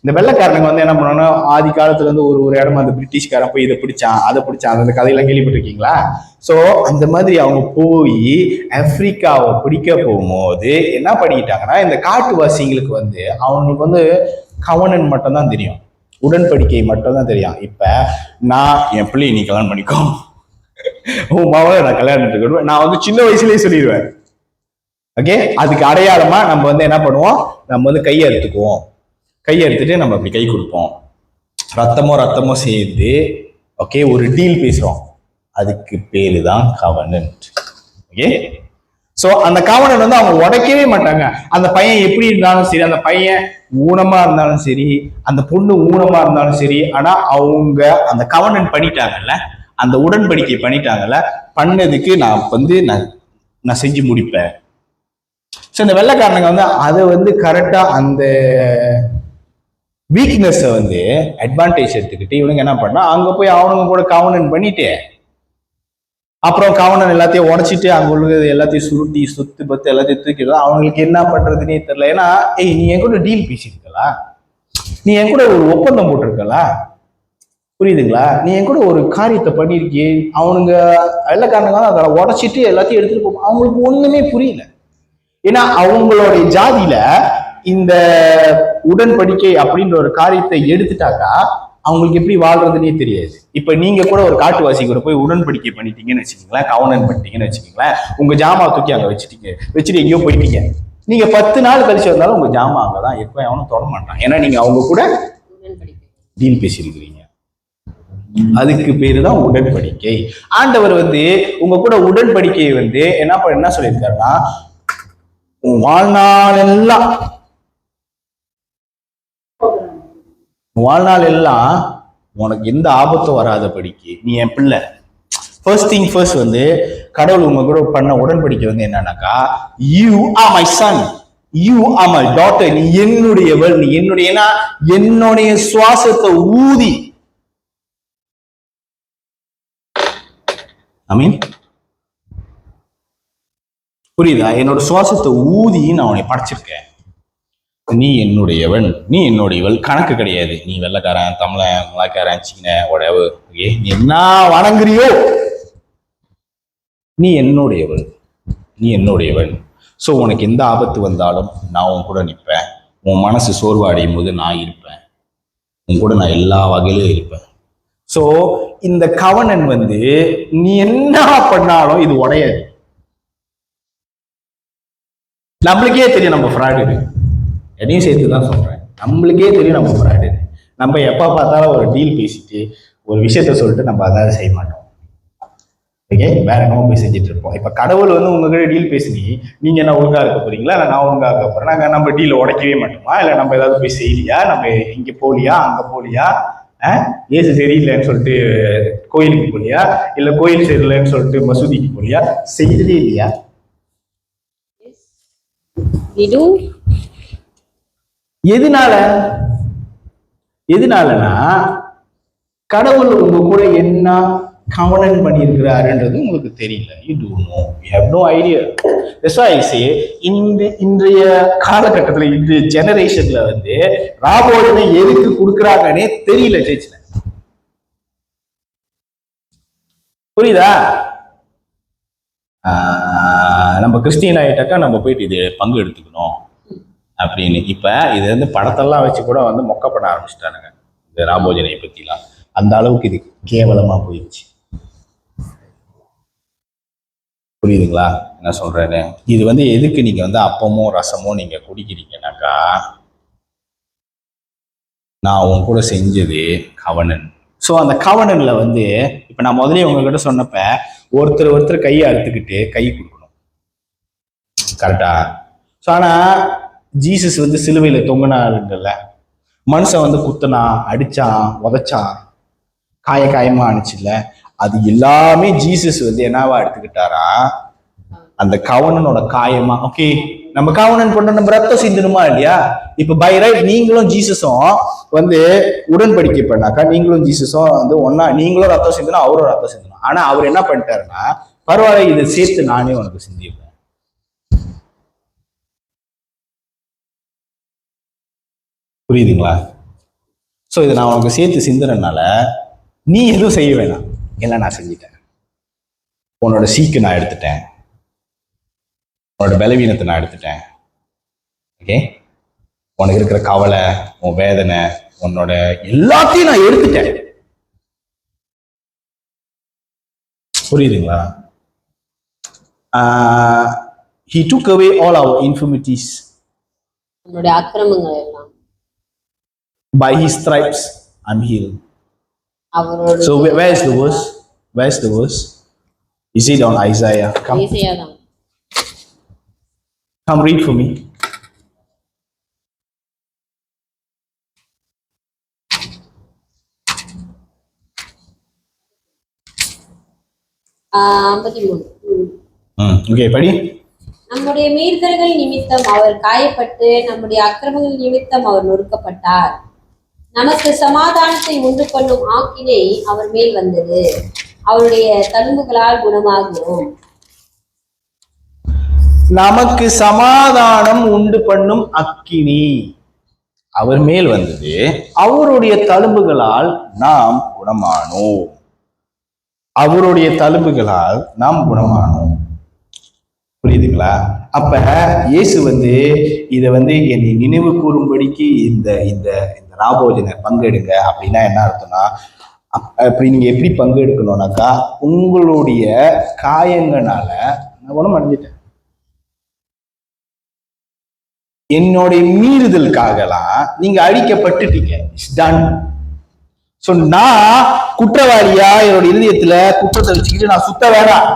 இந்த வெள்ளைக்காரனுங்க வந்து என்ன பண்ணுவாங்கன்னா, ஆதி காலத்துல இருந்து ஒரு இடமா அந்த பிரிட்டிஷ்காரன் போய் இதை பிடிச்சான், அதை பிடிச்சான், அந்த கதையெல்லாம் கேள்விப்பட்டிருக்கீங்களா? ஸோ அந்த மாதிரி அவங்க போய் ஆப்பிரிக்காவை பிடிக்க போகும்போது என்ன பண்ணிக்கிட்டாங்கன்னா, இந்த காட்டுவாசிங்களுக்கு வந்து அவங்களுக்கு வந்து கவர்னன் மட்டும் தான் தெரியும், உடன்படிக்கை மட்டும் தான் தெரியும். இப்ப நான் என் பிள்ளையை நீ கல்யாணம் பண்ணிக்கோ, உன் மாவை நான் கல்யாணம் பண்ணிக்கோ, நான் வந்து சின்ன வயசுலயே சொல்லிடுவேன். ஓகே, அதுக்கு அடையாளமா நம்ம வந்து என்ன பண்ணுவோம், நம்ம வந்து கையை எடுத்துக்குவோம், கையை எடுத்துட்டு நம்ம அப்படி கை கொடுப்போம், ரத்தமோ சேர்ந்து ஓகே ஒரு டீல் பேசுறோம். அதுக்கு பேரு தான் கவர்னன்ட். ஓகே, சோ அந்த கவர்னன்ட் வந்து அவங்க உடைக்கவே மாட்டாங்க. அந்த பையன் எப்படி இருந்தாலும் சரி, அந்த பையன் ஊனமா இருந்தாலும் சரி, அந்த பொண்ணு ஊனமா இருந்தாலும் சரி, ஆனா அவங்க அந்த கவர்னன்ட் பண்ணிட்டாங்கல்ல, அந்த உடன்படிக்கை பண்ணிட்டாங்கல்ல, பண்ணதுக்கு நான் வந்து நான் செஞ்சு முடிப்பேன். ஸோ இந்த வெள்ளைக்காரனுங்க வந்து அதை வந்து கரெக்டா அந்த வீக்னஸ் வந்து அட்வான்டேஜ் எடுத்துக்கிட்டு இவனுங்க என்ன பண்ணா, அங்க போய் அவனுங்க கூட கவர்னன்ட் பண்ணிட்டு, அப்புறம் கவர்னன் எல்லாத்தையும் உடைச்சிட்டு அங்க உள்ளது எல்லாத்தையும் சுருட்டி சொத்து பத்து எல்லாத்தையும் தூக்கிடுவோம். அவங்களுக்கு என்ன பண்றதுன்னே தெரியல. ஏன்னா, நீ என் கூட டீல் பேசியிருக்கலா, நீ என் கூட ஒரு ஒப்பந்தம் போட்டிருக்கலா, புரியுதுங்களா? நீ என் கூட ஒரு காரியத்தை பண்ணிருக்கே. அவனுங்க வெள்ளைக்காரனுங்க அதை உடைச்சிட்டு எல்லாத்தையும் எடுத்துட்டு போகும். அவங்களுக்கு ஒண்ணுமே புரியல. ஏன்னா அவங்களுடைய ஜாதியில இந்த உடன்படிக்கை அப்படின்ற ஒரு காரியத்தை எடுத்துட்டாக்கா அவங்களுக்கு எப்படி வாழ்றதுன்னே தெரியாது. இப்ப நீங்க கூட ஒரு காட்டுவாசி கூட போய் உடன்படிக்கை பண்ணிட்டீங்கன்னு வச்சுக்கீங்களேன், கவர்னன் பண்ணிட்டீங்கன்னு வச்சுக்கீங்களேன், உங்க ஜாமா தூக்கி அங்க வச்சுட்டு எங்கேயோ போயிட்டீங்க. நீங்க 10 நாள் கழிச்சு வந்தாலும் உங்க ஜாமா அங்கதான் இருக்கும், எவனும் தொட மாட்டான். ஏன்னா நீங்க அவங்க கூட டீல் பேசியிருக்கிறீங்க. அதுக்கு பேரு தான் உடன்படிக்கை. ஆண்டவர் வந்து உங்க கூட உடன்படிக்கையை வந்து என்ன சொல்லியிருக்காருன்னா, உன் வாழ்நாள் எல்லாம் உனக்கு எந்த ஆபத்தும் வராதபடிக்கு நீ என் பிள்ளை. ஃபர்ஸ்ட் திங் ஃபர்ஸ்ட் வந்து கடவுள் உங்க கூட பண்ண உடன்படிக்கை வந்து என்னன்னாக்கா, you are my son, you are my daughter, நீ என்னுடையவள், நீ என்னுடைய சுவாசத்தை ஊதி, ஐ மீன் புரியுதா, என்னோட சுவாசத்தை ஊதி நான் உன்னை படைச்சிருக்கேன், நீ என்னுடையவன், நீ என்னுடையவள், கணக்கு கிடையாது. நீ வெள்ளைக்காரன், தமிழன், மலைக்காரன், சீன, உடவு, நீ என்ன வணங்குறியோ, நீ என்னுடையவள், நீ என்னுடையவன். ஸோ உனக்கு எந்த ஆபத்து வந்தாலும் நான் உன் கூட நிற்பேன். உன் மனசு சோர்வு அடையும் போது நான் இருப்பேன், உன் கூட நான் எல்லா வகையிலும் இருப்பேன். ஸோ இந்த கவனன் வந்து நீ என்ன பண்ணாலும் இது உடையாது. நம்மளுக்கே தெரியும் நம்ம ஃப்ராடு, எதையும் சேர்த்து தான் சொல்றேன். நம்மளுக்கே தெரியும் நம்ம ஃப்ராடு. நம்ம எப்ப பார்த்தாலும் ஒரு டீல் பேசிட்டு ஒரு விஷயத்த சொல்லிட்டு நம்ம அதாவது செய்ய மாட்டோம். ஓகே, வேற என்னமோ போய் செஞ்சுட்டு இருப்போம். இப்ப கடவுள் வந்து உங்ககிட்ட டீல் பேசி நீங்க என்ன ஒழுங்கா இருக்க போறீங்களா, இல்லை நான் ஒழுங்கா இருக்க போறேன், நாங்க நம்ம டீல உடைக்கவே மாட்டோமா, இல்லை நம்ம ஏதாவது போய் செய்யலையா, நம்ம இங்க போலியா அங்க போலியா, ஏசு சரியில்லைன்னு சொல்லிட்டு கோயிலுக்கு போலியா, இல்ல கோயில் சரியில்லைன்னு சொல்லிட்டு மசூதிக்கு போலியா, செய்யறதே இல்லையா? எதனாலனா கடவுள் உங்க கூட என்ன கவனம் பண்ணியிருக்கிறாருன்றது உங்களுக்கு தெரியல. You do know, you have no idea. That's why I say, இன்றைய காலகட்டத்துல, இன்றைய ஜெனரேஷன்ல வந்து ராபோஜனை எதுக்கு கொடுக்குறாங்கன்னே தெரியல சர்ச்ல. புரியுதா? நம்ம கிறிஸ்டியன் ஆகிட்டாக்கா நம்ம போயிட்டு இது பங்கு எடுத்துக்கணும் அப்படின்னு. இப்ப இது வந்து படத்தெல்லாம் வச்சு கூட வந்து மொக்கப்பட ஆரம்பிச்சுட்டானுங்க இந்த ராபோஜனையை பத்திலாம். அந்த அளவுக்கு இது கேவலமா போயிடுச்சு. புரியுதுங்களா என்ன சொல்றேன்னு? இது வந்து எதுக்கு நீங்க வந்து அப்பமோ ரசமோ நீங்க குடிக்கிறீங்கன்னாக்கா, நான் உன் கூட செஞ்சது கவனன். ஸோ அந்த கவனன்ல வந்து இப்ப நான் முதலே உங்ககிட்ட சொன்னப்ப ஒருத்தர் கையை அறுத்துக்கிட்டு கை கொடுக்கணும், கரெக்டா? ஸோ ஆனா ஜீசஸ் வந்து சிலுவையில தொங்கினாருங்கல்ல, மனுஷன் வந்து குத்துனான், அடிச்சான், உதைச்சான், காயமா அனுச்சுல, அது எல்லாமே ஜீசஸ் வந்து என்னவா எடுத்துக்கிட்டாரா, அந்த கவனனோட காயமா. ஓகே, நம்ம கவனன் பண்ண நம்ம ரத்தம் சிந்தணுமா இல்லையா? இப்ப பை ரைட் நீங்களும் ஜீசஸும் வந்து உடன்படிக்கை பண்ணாக்கா, நீங்களும் ஜீசஸும் வந்து ஒன்னா, நீங்களும் ரத்தம் சிந்தணும், அவரும் ரத்தம் சிந்தணும். ஆனா அவர் என்ன பண்ணிட்டாருன்னா, பரவாயில்ல இதை சேர்த்து நானே உனக்கு சிந்திப்பேன். புரியுதுங்களா? ஸோ இதை நான் உனக்கு சேர்த்து சிந்துறதுனால நீ எதுவும் செய்ய வேணாம், எல்லாம் நான் செஞ்சிட்டேன். உன்னோட சீக்கு நான் எடுத்துட்டேன், உன்னோட பலவீனத்தை நான் எடுத்துட்டேன். ஓகே, உனக்கு இருக்கிற கவலை, உன் வேதனை, உன்னோட எல்லாத்தையும் நான் எடுத்துட்டேன். புரியுதுங்களா? He took away all our infirmities. நம்மளுடைய அக்கிரமங்கள் எல்லாம். By his stripes I'm healed. So where is the verse? Where is the verse? Is it on Isaiah? Come. Come read for me. Okay, படி. நம்முடைய மீறுதல்கள் நிமித்தம் அவர் காயப்பட்டு, நம்முடைய அக்கிரமங்கள் நிமித்தம் அவர் நொறுக்கப்பட்டார். நமக்கு சமாதானத்தை உண்டு பண்ணும் ஆக்கினை அவர் மேல் வந்தது, அவருடைய தழும்புகளால் குணமாகிறோம். நமக்கு சமாதானம் உண்டு பண்ணும் அக்கினி அவர் மேல் வந்தது, அவருடைய தழும்புகளால் நாம் குணமானோம். அவருடைய தழும்புகளால் நாம் குணமானோம். புரியுதுங்களா? அப்ப இயேசு வந்து இதை வந்து என்னை நினைவு கூறும்படிக்கு இந்த இந்த இந்த ராபோஜனை பங்கெடுங்க அப்படின்னா என்ன அர்த்தம்னா, அப்படி நீங்க எப்படி பங்கெடுக்கணும்னாக்கா, உங்களுடைய காயங்களால நான் குணம் அடைஞ்சிட்டேன், என்னுடைய மீறுதலுக்காகலாம் நீங்க அழிக்கப்பட்டுட்டீங்க. It's done. சோ நான் குற்றவாளியா என்னோட இதயத்துல குற்றத்தை வச்சுக்கிட்டு நான் சுத்த வேணாம்.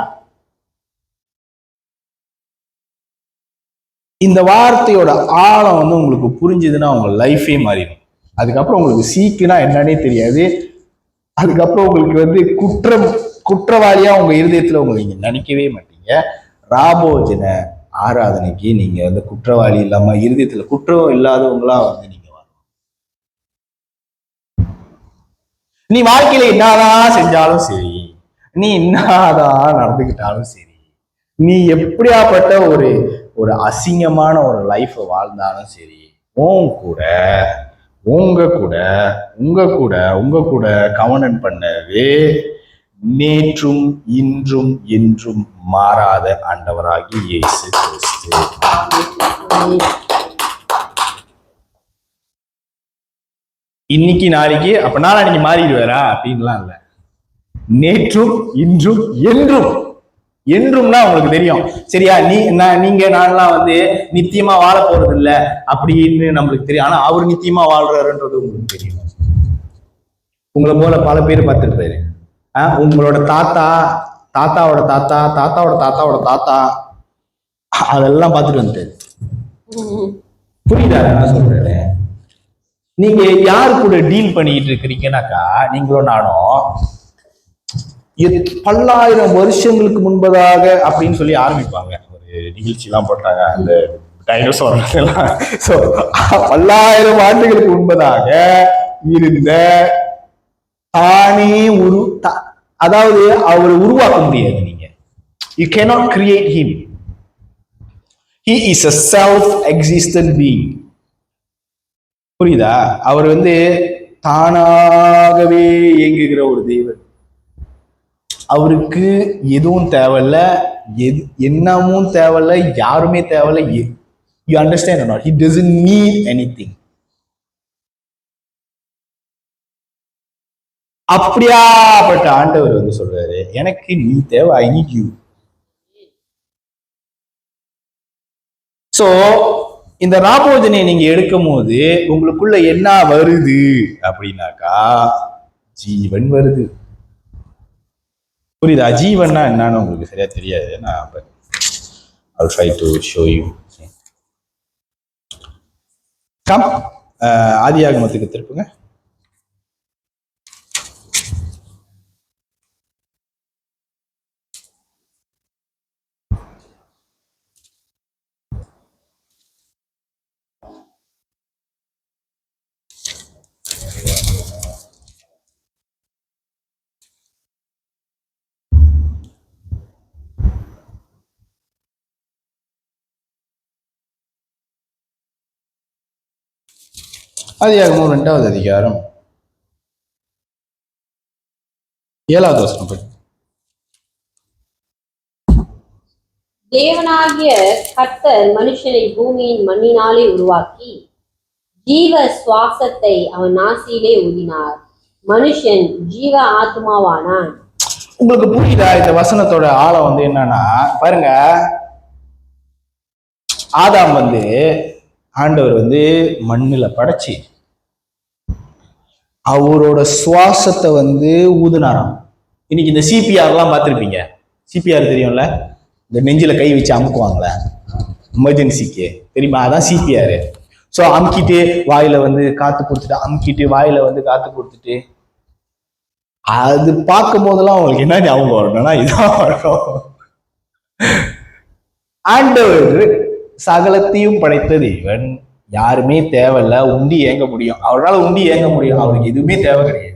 இந்த வார்த்தையோட ஆழம் வந்து உங்களுக்கு புரிஞ்சுதுன்னா உங்க லைஃபே மாறிடும். அதுக்கப்புறம் உங்களுக்கு சீக்குனா என்னன்னே தெரியாது. அதுக்கப்புறம் உங்களுக்கு வந்து குற்றம் குற்றவாளியா உங்க இருதயத்துல உங்களை நீங்க நினைக்கவே மாட்டீங்க. ராபோஜன ஆராதனைக்கு நீங்க வந்து குற்றவாளி இல்லாம இருதயத்துல குற்றம் இல்லாதவங்களா வந்து நீங்க நீ வாழ்க்கையில என்னதான் செஞ்சாலும் சரி, நீ என்னதான் நடந்துக்கிட்டாலும் சரி, நீ எப்படியாப்பட்ட ஒரு ஒரு அசிங்கமான ஒரு லைஃப் வாழ்ந்தாலும் சரி, உங்க கூட உங்க கூட கவனம் பண்ணவே நேற்றும் இன்றும் என்றும் மாறாத ஆண்டவராகி இயேசு கிறிஸ்து. இன்னைக்கு நாளைக்கு அப்ப நாளைக்கு மாறிடுவாரா அப்படின்லாம் இல்ல. நேற்றும் இன்றும் என்றும். என்றும்னா உங்களுக்கு தெரியும் சரியா? நீங்க நான்லாம் வந்து நித்தியமா வாழ போறது இல்ல அப்படின்னு நம்மளுக்கு தெரியும். ஆனா அவர் நித்தியமா வாழ்றாருன்றது உங்களுக்கு தெரியும். உங்களை போல பல பேர் பார்த்துருப்பாரு. உங்களோட தாத்தாவோட தாத்தா தாத்தாவோட தாத்தாவோட தாத்தா அதெல்லாம் பார்த்துட்டு வந்துட்டாரு. புரியுதா நான் சொல்றேன்? நீங்க யாரு கூட டீல் பண்ணிட்டு இருக்கிறீங்கன்னாக்கா, நீங்களும் நானும் பல்லாயிரம் வருஷங்களுக்கு முன்பதாக அப்படின்னு சொல்லி ஆரம்பிப்பாங்க. ஒரு நிகழ்ச்சி எல்லாம் போட்டாங்க அந்த டைனோசர் எல்லாம். பல்லாயிரம் ஆண்டுகளுக்கு முன்பதாக இருந்த தானே அதாவது அவரை உருவாக்க முடியாது. நீங்க you cannot create him. He is a self-existent being. புரியுதா? அவர் வந்து தானாகவே இயங்குகிற ஒரு தெய்வம். அவருக்கு எதுவும் தேவையில்ல, என்னமும் தேவையில்ல, யாருமே தேவையில்ல. You understand or not? He doesn't need anything. அப்படியாப்பட்ட ஆண்டவர் வந்து சொல்றாரு, எனக்கு நீ தேவை, ஐ நீட் யூ. சோ இந்த ராபோஜனை நீங்க எடுக்கும் போது உங்களுக்குள்ள என்ன வருது அப்படின்னாக்கா, ஜீவன் வருது. புரியுதா? ஜீவன்னா என்னன்னு உங்களுக்கு சரியா தெரியாது. நான் I'll try to show you. Come ஆதியாகமத்துக்கு திருப்புங்க. ஆதியாகமம் 2வது அதிகாரம் 7வது வசனம். தேவனாகிய கர்த்தர் மனுஷனை பூமியின் மண்ணினாலே உருவாக்கி ஜீவ சுவாசத்தை அவன் நாசியிலே ஊதினார். மனுஷன் ஜீவ ஆத்மாவானான். உங்களுக்கு புரியுதா இந்த வசனத்தோட ஆழம் வந்து என்னன்னா, பாருங்க, ஆதாம் வந்து ஆண்டவர் வந்து மண்ணுல படைச்சு அவரோட சுவாசத்தை வந்து ஊதுனாராம். இன்னைக்கு இந்த சிபிஆர்லாம் பார்த்துருப்பீங்க. சிபிஆர் தெரியும்ல, இந்த நெஞ்சில கை வச்சு அமுக்குவாங்களே எமர்ஜென்சிக்கு, தெரியுமா? அதான் சிபிஆர். ஸோ அமுக்கிட்டு வாயில வந்து காத்து கொடுத்துட்டு, அமுக்கிட்டு வாயில வந்து காத்து கொடுத்துட்டு, அது பார்க்கும் போதெல்லாம் அவங்களுக்கு என்ன ஞாபகம் வரணும்னா இதான் வரும். ஆண்டவர் சகலத்தையும் படைத்த தேவன், யாருமே தேவையில்ல, உண்டி ஏங்க முடியும், அவரால் உண்டி ஏங்க முடியும், அவருக்கு எதுவுமே தேவை கிடையாது.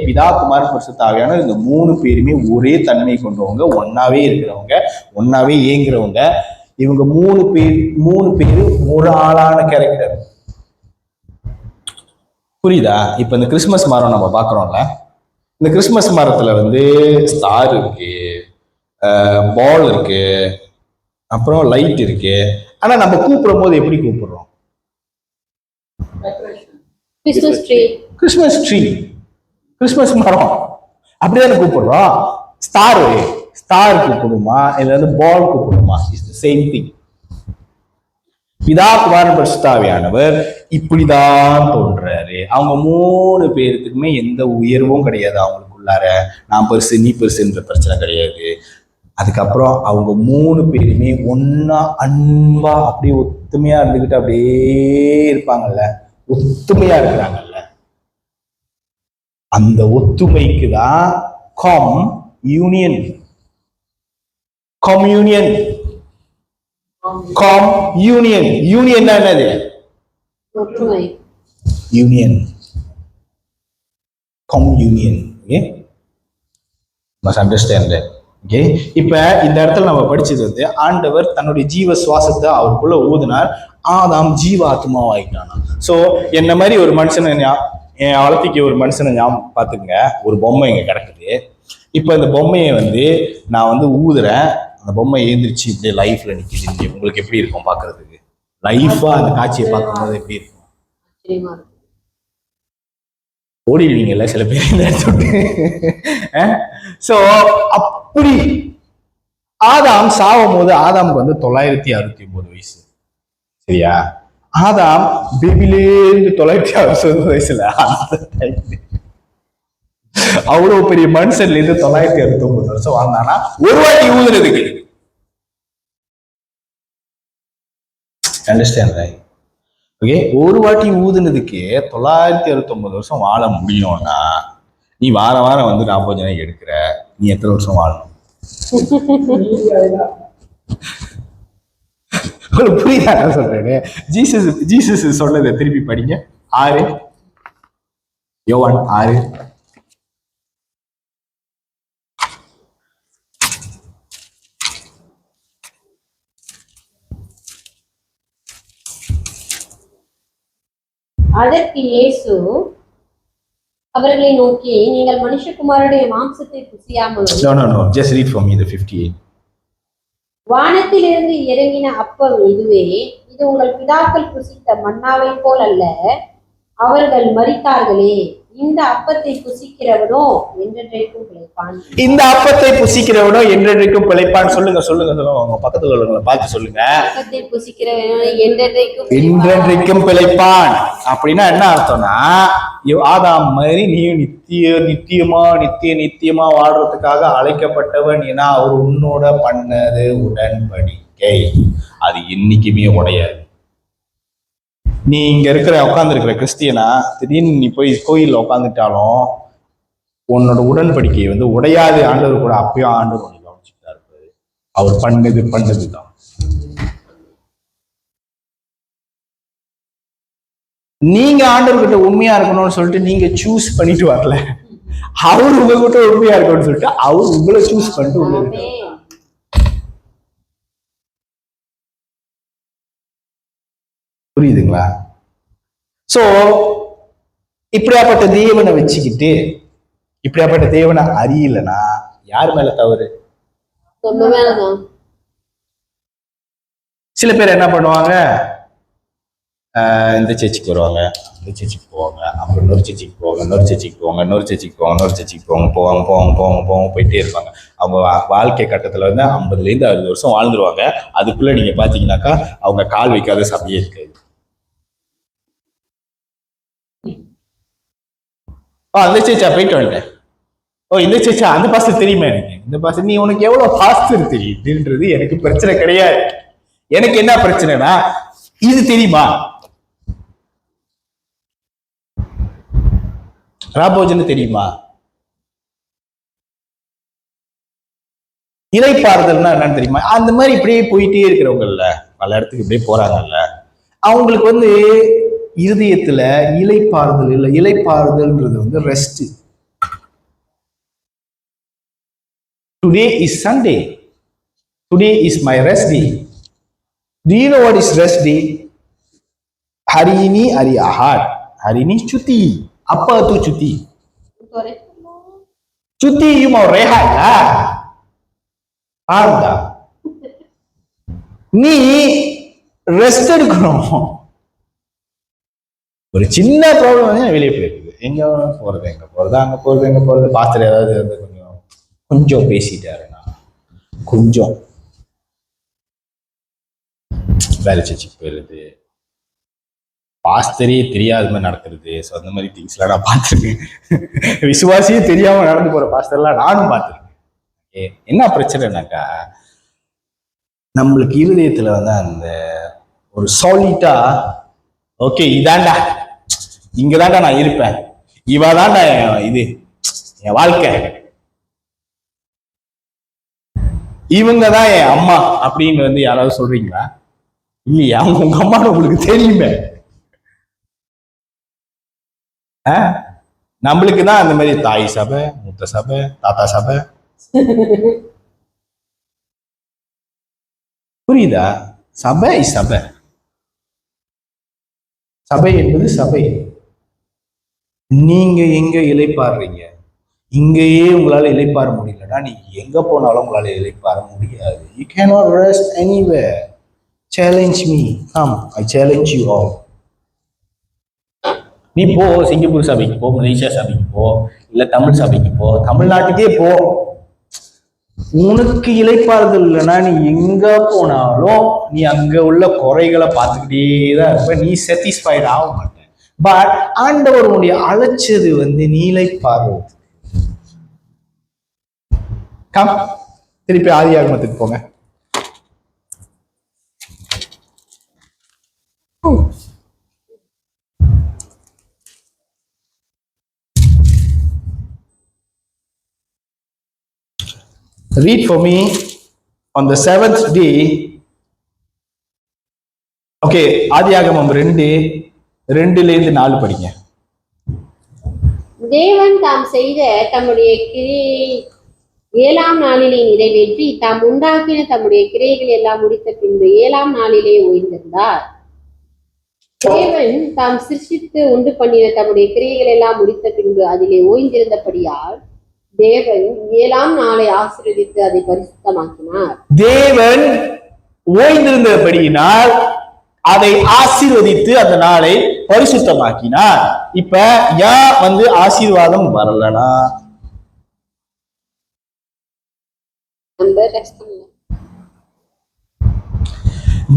பிதா குமார் பரிசுத்த ஆவியானவர் இந்த 3 பேருமே ஒரே தன்மை கொண்டவங்க, ஒன்னாவே இருக்கிறவங்க, ஒன்னாவே இயங்குறவங்க. இவங்க 3 பேரு ஒரு ஆளான கேரக்டர். புரியுதா? இப்ப இந்த கிறிஸ்துமஸ் மரம் நம்ம பாக்குறோம்ல, இந்த கிறிஸ்துமஸ் மரத்துல வந்து ஸ்டார் இருக்கு, பால் இருக்கு, அப்புறம் லைட் இருக்கு. ஆனா நம்ம கூப்பிடும் போது எப்படி கூப்பிடுறோம்? கிறிஸ்துமஸ் ட்ரீ, கிறிஸ்துமஸ் மரம், அப்படிதானே கூப்பிடுறோம். ஸ்டார் கூப்பிடுமா இல்ல வந்து பால் கூப்பிடுமா? It's the same thing. பிதா குமாரன் பரிசுத்த ஆவியானவர் இப்படிதான் தோன்றாரு. அவங்க 3 பேருக்குமே எந்த உயர்வும் கிடையாது. அவங்களுக்குள்ளார நான் பெருசு நீ பெருசுன்ற பிரச்சனை கிடையாது. அதுக்கப்புறம் அவங்க 3 பேருமே ஒன்னா அன்பா அப்படியே ஒத்துமையா இருந்துகிட்டு அப்படியே இருப்பாங்கல்ல, ஒத்துமையா இருக்கிறாங்கல்ல. அந்த ஒத்துமைக்கு தான் come union, communion, union. Union என்னது? ஒற்றுமை. Union, communion. Okay, must understand that. Okay, இப்ப இந்த இடத்துல நம்ம படிச்சது வந்து ஆண்டவர் தன்னுடைய ஜீவ சுவாசத்தை அவருக்குள்ள ஊதினார். ஆதாம் ஜீவாத்மாவாயிட்டானா. சோ என்ன மாதிரி ஒரு மனுஷனை என் வளர்த்திக்கு ஒரு மனுஷனை ஞாபகம் பார்த்துங்க. ஒரு பொம்மை இங்க கிடக்குது. இப்ப இந்த பொம்மையை வந்து நான் வந்து ஊதுறேன். அந்த பொம்மை எழுந்திரிச்சு இப்படியே லைஃப்ல நிக்குது. உங்களுக்கு எப்படி இருக்கும் பாக்குறதுக்கு? லைஃபா அந்த காட்சியை பார்க்கும்போது எப்படி இருக்கும்? ஓடிடுவீங்கல்ல சில பேர் இந்த இடத்துல. சோ அப்படி ஆதாம் சாவும் போது ஆதாமுக்கு வந்து 969 வயசு. சரியா? ஆதாம் பேபிலேருந்து 960 வயசுல அவ்வளவு பெரிய மனுஷன்ல இருந்து 969 வருஷம் வாழ்ந்தானா ஒரு வாட்டி ஊதுறதுக்கு. Understand right? ஓகே, ஒரு வாட்டி ஊதுனதுக்கு 969 வருஷம் வாழ முடியும்னா நீ வாரம் வாரம் வந்து 40 ஜனம் எடுக்கிற, நீ எத்தனை வருஷம் வாழணும்? புரியுதா நான் சொல்றேன்னு? ஜீசஸ் சொன்னதை திருப்பி படிங்க. 6 யோவான் 6. அதற்கு இயேசு அவர்களை நோக்கி, நீங்கள் மனுஷகுமாரனுடைய மாம்சத்தை புசியாமலும் just read for me the 58. வானத்திலிருந்து இறங்கின அப்பம் இதுவே, இது உங்கள் பிதாக்கள் புசித்த மன்னாவை போல் அல்ல. அவர்கள் மரித்தார்களே, இந்த அப்பத்தை புசிக்கிறவனோ என்றென்றைக்கும் பிழைப்பான். இந்த அப்பத்தை புசிக்கிறவனோ என்றென்றைக்கும் பிழைப்பான். சொல்லுங்க சொல்லுங்க சொல்லுங்க, உங்க பக்கத்துல உள்ளவங்களை பார்த்து சொல்லுங்க. அப்பத்தை புசிக்கிறவனோ என்றென்றைக்கும் பிழைப்பான். அப்படின்னா என்ன அர்த்தம்னா, ஆதாம் மாதிரி நீ நித்தியமா வாழ்றதுக்காக அழைக்கப்பட்டவன். ஏன்னா அவர் உன்னோட பண்ணது உடன்படிக்கை, அது என்னைக்குமே உடையாது. நீ இங்க உட்கார்ந்து இருக்கிற கிறிஸ்டியனா திடீர்னு நீ போய் கோயில்ல உட்காந்துட்டாலும் உன்னோட உடன்படிக்கை வந்து உடையாது. ஆண்டவர் கூட அப்பயும் ஆண்டவர் உனக்கு கவனிச்சுட்டா இருப்பாரு. அவர் பண்ணதுதான். நீங்க ஆண்டவர்கிட்ட உண்மையா இருக்கணும்னு சொல்லிட்டு நீங்க சூஸ் பண்ணிட்டு வரல. அவர் உங்ககிட்ட உண்மையா இருக்கணும்னு சொல்லிட்டு அவர் உங்களை சூஸ் பண்ணிட்டு உங்க புரியுதுங்களா? சோ இப்படியாப்பட்ட தேவனை வச்சுக்கிட்டு இப்படியாப்பட்ட தேவனை அறியலனா யார் மேல தவறு? சில பேர் என்ன பண்ணுவாங்க, இந்த சர்ச்சுக்கு வருவாங்க, இந்த சர்ச்சுக்கு போவாங்க, அப்புறம் இன்னொரு சர்ச்சுக்கு போவாங்க, இன்னொரு சர்ச்சுக்கு போவாங்க, இன்னொரு சர்ச்சுக்கு போவாங்க, இன்னொரு சர்ச்சுக்கு போவாங்க போயிட்டே இருப்பாங்க. அவங்க வாழ்க்கை கட்டத்துல வந்து 50லேருந்து 60 வருஷம் வாழ்ந்துருவாங்க. அதுக்குள்ள நீங்க பாத்தீங்கன்னாக்கா அவங்க கால் வைக்காத சபையே இருக்காது. அந்த சர்ச்சா போயிட்டு வந்துட்டேன். இந்த சர்ச்சா அந்த பாஸ்டர் தெரியுமா? எனக்கு இந்த பாஸ்டர், நீ உனக்கு எவ்வளவு பாஸ்டர் தெரியுதுன்றது எனக்கு பிரச்சனை கிடையாது. எனக்கு என்ன பிரச்சனைனா, இது தெரியுமா, ராபோஜன் தெரியுமா, இலைப்பாறுதல்னா என்னன்னு தெரியுமா? அந்த மாதிரி இப்படியே போயிட்டே இருக்கிறவங்கல்ல, பல இடத்துக்கு இப்படியே போறாங்கல்ல, அவங்களுக்கு வந்து இருதயத்துல இலைப்பாறுதல் இல்லை. இலைப்பாறுதல்ன்றது வந்து rest. Today is Sunday, today is my rest day. Do you know what is rest day? Hari ini hari Ahad, hari ini cuti. Apa tuh cuti? Cuti you mau rehat lah. Paham tak? நீ rest எடுக்கணும். ஒரு சின்ன problem வந்து வெளியே போயிருக்குது, எங்க போறது அங்க போறது பாஸ்டர் ஏதாவது கொஞ்சம் பேசிட்டாருன்னா கொஞ்சம் வேலை சர்ச்சுக்கு போயிடுறது, பாஸ்டரே தெரியாத மாதிரி நடக்கிறது. ஸோ அந்த மாதிரி திங்ஸ்லாம் நான் பார்த்துருக்கேன். விசுவாசியே தெரியாம நடந்து போற பாஸ்டர்லாம் நானும் பார்த்துருக்கேன். என்ன பிரச்சனைனாக்கா, நம்மளுக்கு இருதயத்துல வந்து அந்த ஒரு சாலிட்டா, ஓகே இதாண்டா இங்கதாண்டா நான் இருப்பேன், இவாதாண்டா இது என் வாழ்க்கை, இவங்க தான் என் அம்மா அப்படின்னு வந்து யாராவது சொல்றீங்களா? இல்லையா? உங்க அம்மான்னு உங்களுக்கு தெரியுமே. நம்மளுக்கு தான் அந்த மாதிரி தாய் சபை, மூத்த சபை, தாத்தா சபை. புரியுதா? சபை சபை சபை என்பது சபை. நீங்க எங்க இளைப்பாடுறீங்க? இங்கேயே உங்களால இளைப்பாற முடியலன்னா நீங்க எங்க போனாலும் உங்களால இளைப்பாற முடியாது. You cannot rest anywhere. Challenge me. Come, I challenge you all. நீ போ, சிங்கப்பூர் சபைக்கு போ, மலேசியா சபைக்கு போ, இல்ல தமிழ் சபைக்கு போ, தமிழ்நாட்டுக்கே போ. உனக்கு இளைப்பாறுதல் இல்லைன்னா நீ எங்க போனாலும் நீ அங்க உள்ள குறைகளை பார்த்துக்கிட்டே தான் இருப்ப. நீ சாட்டிஸ்ஃபைட் ஆக மாட்ட. பட் ஆண்டவர் உன்னுடைய அழைச்சது வந்து நீ இளைப்பாறுவது. கம், திருப்பி ஆதியாகமத்துக்கு போங்க. Read for me on the 7th day. Okay, ஆதியாகமம் 2:2-4 படிங்க. தேவன் தாம் செய்த தம்முடைய கிரியை 7ஆம் நாளிலே நிறைவேற்றி தாம் உண்டாக்கின தம்முடைய கிரியைகள் எல்லாம் முடித்த பின்பு 7ஆம் நாளிலே ஓய்ந்திருந்தார். தேவன் தாம் சிருஷ்டித்து உண்டு பண்ணின தம்முடைய கிரியைகள் எல்லாம் முடித்த பின்பு அதிலே ஓய்ந்திருந்தபடியால் தேவன் 7ஆம் நாளை ஆசீர்வதித்து அதை பரிசுத்தமாக்கினார். தேவன் ஓய்ந்திருந்தபடியினால் அதை ஆசீர்வதித்து அந்த நாளை பரிசுத்தமாக்கினார். இப்ப ஏன் வந்து ஆசீர்வாதம் வரலனா?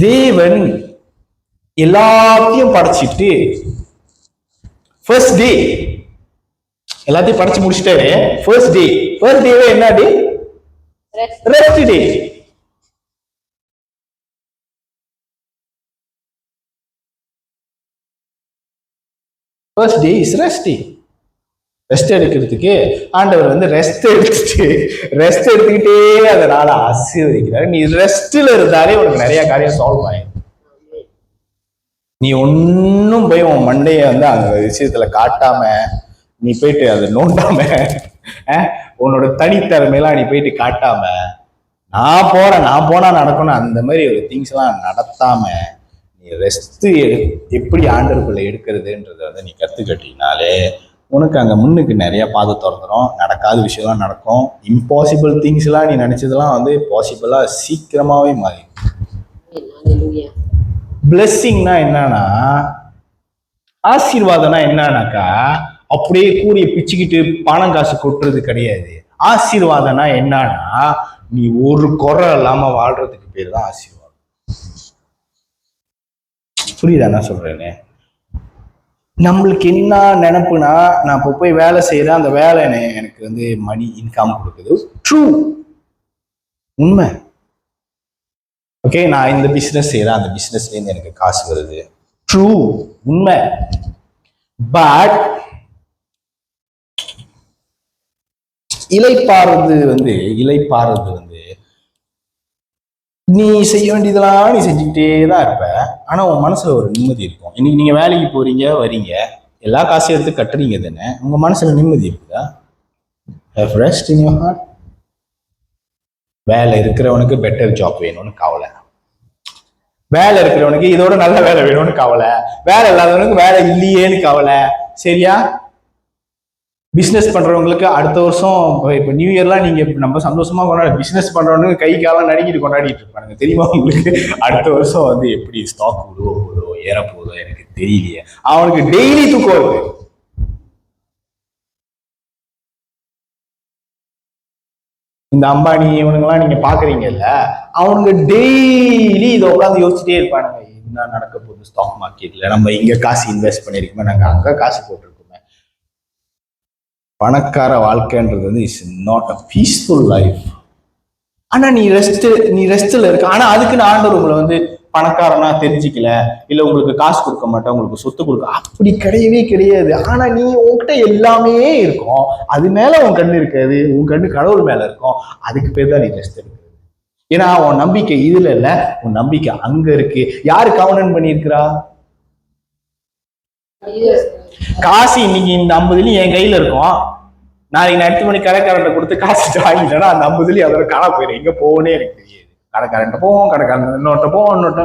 தேவன் எல்லாத்தையும் படைச்சிட்டு ஃபர்ஸ்ட் டே எல்லாத்தையும் படிச்சு முடிச்சுட்டாரு. ஃபர்ஸ்ட் டேவே என்ன day? Rest day. First day is rest day. Rest எடுக்கிறதுக்கு ஆண்டவர் வந்து ரெஸ்ட் எடுத்துக்கிட்டே அதனால ஆசீர்வதிக்கிறார். நீ ரெஸ்ட்ல இருந்தாலே உனக்கு நிறைய காரியம் சால்வ் ஆயிடும். நீ ஒன்னும் போய் உன் மண்டைய வந்து அந்த விஷயத்துல காட்டாம, நீ போயிட்டு அதை நோண்டாம, உன்னோட தனித்திறமையெல்லாம் நீ போயிட்டு காட்டாம, நான் போனா நடக்கணும் அந்த மாதிரி ஒரு திங்ஸ் எல்லாம் நடத்தாம நீ ரெஸ்ட் எப்படி ஆண்டவருக்குள்ள எடுக்கிறதுன்றத வந்து நீ கத்துக்கிட்டீங்கனாலே உனக்கு அங்க முன்னுக்கு நிறைய பாதை திறந்துடும். நடக்காத விஷயம்லாம் நடக்கும். இம்பாசிபிள் திங்ஸ் எல்லாம் நீ நினைச்சதெல்லாம் வந்து பாசிபிளா சீக்கிரமாவே மாறிடும். பிளெஸ்ஸிங்னா என்னன்னா, ஆசீர்வாதம்னா என்னன்னாக்கா அப்படியே கூடிய பிச்சுக்கிட்டு பணம் காசு கொட்டுறது கிடையாது. ஆசீர்வாதம்னா என்னன்னா நீ ஒரு குறை இல்லாம வாழ்றதுக்கு பேர் தான் ஆசீர்வாதம். புரியுதா என்ன சொல்றேன்னு? நம்மளுக்கு என்ன நினைப்புனா, நான் இப்போ போய் வேலை செய்யறேன், அந்த வேலை எனக்கு வந்து மணி இன்கம் கொடுக்குது. ட்ரூ, உண்மை. ஓகே, நான் இந்த பிசினஸ் செய்யறேன், அந்த பிசினஸ்ல இருந்து எனக்கு காசு வருது. ட்ரூ, உண்மை. பட் இளைப்பாறுறது வந்து நீ செய்ய வேண்டியதெல்லாம் நீ செஞ்சுக்கிட்டே தான் இருப்ப. ஆனா உன் மனசுல ஒரு நிம்மதி இருக்கும். இன்னைக்கு நீங்க வேலைக்கு போறீங்க, வரீங்க, எல்லா காசையும் எடுத்து கட்டுறீங்க தானே, உங்க மனசுல நிம்மதி இருக்குதா? Have rest in your heart. வேலை இருக்கிறவனுக்கு பெட்டர் ஜாப் வேணும்னு கவலை, வேலை இருக்கிறவனுக்கு இதோட நல்ல வேலை வேணும்னு கவலை, வேலை இல்லாதவனுக்கு வேலை இல்லையேன்னு கவலை. சரியா? பிசினஸ் பண்றவங்களுக்கு அடுத்த வருஷம் இப்ப நியூ இயர்லாம் நீங்க நம்ம சந்தோஷமா கொண்டாட, பிசினஸ் பண்றவனுக்கு கை காலம் நடுங்கிட்டு கொண்டாடிட்டு இருப்பானுங்க. தெரியுமா உங்களுக்கு? அடுத்த வருஷம் வந்து எப்படி ஸ்டாக் போதோ ஏற போதோ எனக்கு தெரியலையே. அவனுக்கு டெய்லி தூக்கம் வருது. இந்த அம்பானி இவனுங்கெல்லாம் நீங்க பாக்குறீங்கல்ல, அவனுங்க டெய்லி இதை உட்காந்து யோசிச்சுட்டே இருப்பானுங்க. என்ன நடக்க போகுது ஸ்டாக் மார்க்கெட்ல, நம்ம இங்க காசு இன்வெஸ்ட் பண்ணிருக்கோமே, நாங்க அங்க காசு போட்டிருக்கோமே. பணக்கார வாழ்க்கைன்றது வந்து is not a peaceful life. ஆனா நீ ரெஸ்ட்ல இருக்க. ஆனா அதுக்குன்னு ஆண்டவர் உங்களை வந்து பணக்காரனா தெரிஞ்சுக்கல, இல்ல உங்களுக்கு காசு கொடுக்க மாட்டேன், உங்களுக்கு சொத்து கொடுக்க, அப்படி கிடையவே கிடையாது. ஆனா நீ உன்கிட்ட எல்லாமே இருக்கும், அது மேல உன் கண்ணு இருக்காது, உன் கண்ணு கடவுள் மேல இருக்கும். அதுக்கு பேர் தான் நீ ரெஸ்ட் எடுக்கிறது. ஏன்னா உன் நம்பிக்கை இதுல இல்ல, உன் நம்பிக்கை அங்க இருக்கு. யாரு கவனம் பண்ணியிருக்கிறா? காசு இன்னைக்கு இந்த 50 என் கையில இருக்கும். நாளைக்கு நான் 8 மணி கடைக்காரன் கொடுத்து காசு வாங்கிட்டேன்னா அந்த 50 அதோட காண போயிடும். எங்க போகனே எனக்கு தெரியாது. கடைக்காரன் போவோம், கடைக்காரன் இன்னொருத்த போவோம், இன்னொருத்த.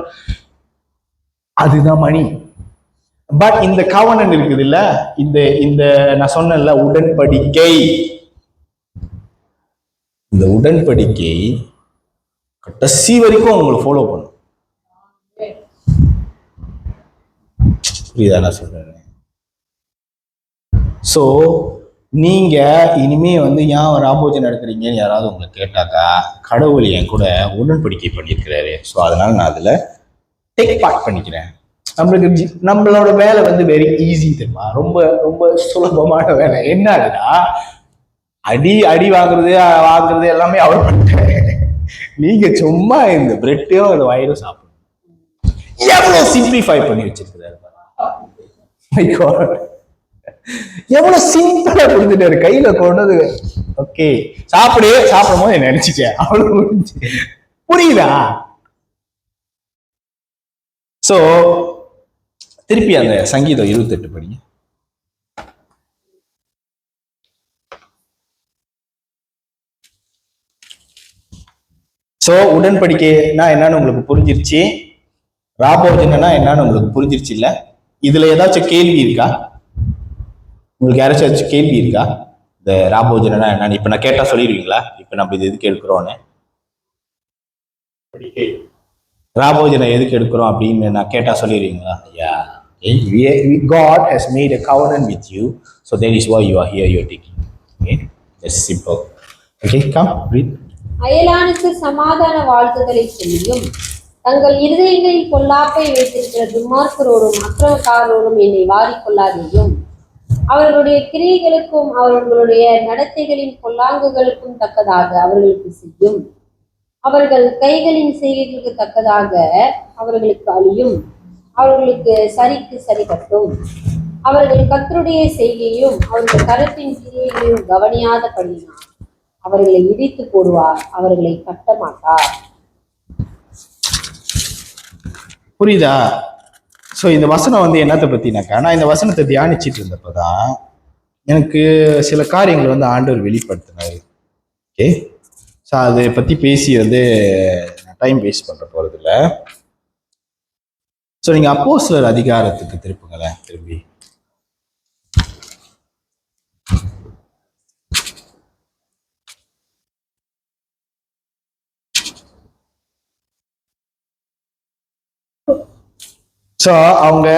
அதுதான் மணி. பட் இந்த கவனம் இருக்குது இல்ல, இந்த இந்த நான் சொன்னேன்ல உடன்படிக்கை, இந்த உடன்படிக்கை கடைசி வரைக்கும் உங்களை ஃபாலோ பண்ணும். புரியுதா நான் சொல்றேன்? சோ நீங்க இனிமே வந்து ஏன் ராபோஜன் நடக்கிறீங்கன்னு யாராவது உங்களை கேட்டாக்கா, கடவுள் என் கூட உடன்படிக்கை பண்ணியிருக்கிறாரு, ஸோ அதனால நான் அதுல டேக் பார்ட் பண்ணிக்கிறேன். நம்மளோட வேலை வந்து வெரி ஈஸி தெரியுமா, ரொம்ப ரொம்ப சுலபமான வேலை. என்ன ஆகுதுன்னா அடி அடி வாங்குறது எல்லாமே அவர் பண்ணிட்டாரு. நீங்க சும்மா இந்த பிரெட்டையும் அந்த வயிறும் சாப்பிடணும். எவ்வளவு சிம்பிளிஃபை பண்ணி வச்சிருக்கிறாரு, எவ்வளவு சிம்பிளா கொடுத்துட்டாரு, கையில கொண்டது. ஓகே சாப்பிடும் போது நினைச்சிட்டேன், அவ்வளவு புரியுதா? சோ திருப்பி அந்த சங்கீதம் 28 படிங்க. சோ உடன்படிக்கைனா என்னன்னு உங்களுக்கு புரிஞ்சிருச்சு, ராபோஜனா என்னன்னு உங்களுக்கு புரிஞ்சிருச்சு இல்ல? இதுல ஏதாச்சும் கேள்வி இருக்கா? உங்களுக்கு யாராச்சும் கேள்வி இருக்கா? இந்த ராபோஜனா என்னன்னு இப்ப நான் கேட்டா சொல்லிடுவீங்களா? இப்ப நம்ம இது எதுக்கு எடுக்கிறோன்னு, ராபோஜனை எதுக்கு எடுக்கிறோம் அப்படின்னு நான் கேட்டா சொல்லிடுவீங்களா? God has made a covenant with you, so that is why you are here, you are taking. Okay, that's simple. Okay, come read. அயலானுக்கு சமாதான வாழ்த்துக்களை சொல்லியும், தங்கள் இருதயங்களில் பொல்லாப்பை வைத்திருக்கிற துன்மார்க்கரோடும் அக்கிரமக்காரரோடும் என்னை வாரிக்கொள்ளாதேயும். அவர்களுடைய கிரியைகளுக்கும் அவர்களுடைய நடத்தைகளின் பொல்லாங்குகளுக்கும் தக்கதாக அவர்களுக்கு செய்யும். அவர்கள் கைகளின் செய்கைகளுக்கு தக்கதாக அவர்களுக்கு அழியும். அவர்களுக்கு சரிக்கு சரி கட்டும். அவர்கள் கர்த்தருடைய செய்கையும் அவர்கள் கரத்தின் கிரியைகளையும் கவனியாத படினார். அவர்களை இடித்து போடுவார், அவர்களை கட்ட மாட்டார். புரியுதா? ஸோ இந்த வசனம் வந்து என்னத்தை பத்தினாக்கா, நான் இந்த வசனத்தை தியானிச்சிட்டு இருந்தப்பதான் எனக்கு சில காரியங்கள் வந்து ஆண்டவர் வெளிப்படுத்தினாரு. ஓகே, ஸோ அதை பத்தி பேசி வந்து டைம் வேஸ்ட் பண்ற போறது இல்லை. ஸோ நீங்க அப்போஸ்தலர் அதிகாரத்துக்கு திருப்புங்களேன். திரும்பி ஸோ அவங்க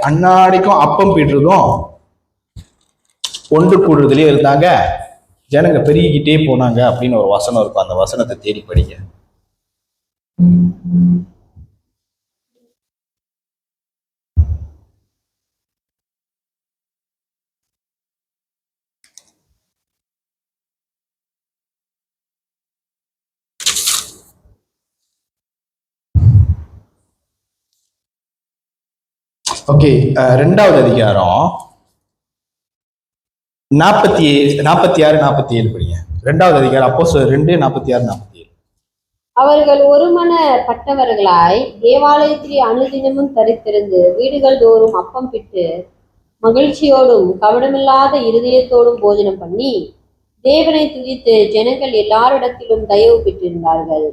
அன்னாடிக்கும் அப்பம் பீட்டுறதும் ஒன்று கூடுறதுலயே இருந்தாங்க, ஜனங்க பெருகிக்கிட்டே போனாங்க அப்படின்னு ஒரு வசனம் இருக்கும். அந்த வசனத்தை தேடி படிங்க. ஓகே, 2வது அதிகாரம் 46-47 படிங்க. 2வது அதிகாரம் அப்போஸ்தலர் 2:46-47. அவர்கள் ஒருமனப்பட்டவர்களாய் தேவாலயத்திலே அனுதினமும் தரித்திருந்து வீடுகள் தோறும் அப்பம் பிட்டு மகிழ்ச்சியோடும் கவனமில்லாத இருதயத்தோடும் போஜனம் பண்ணி தேவனை துதித்து ஜனங்கள் எல்லாரிடத்திலும் தயவு பெற்றிருந்தார்கள்.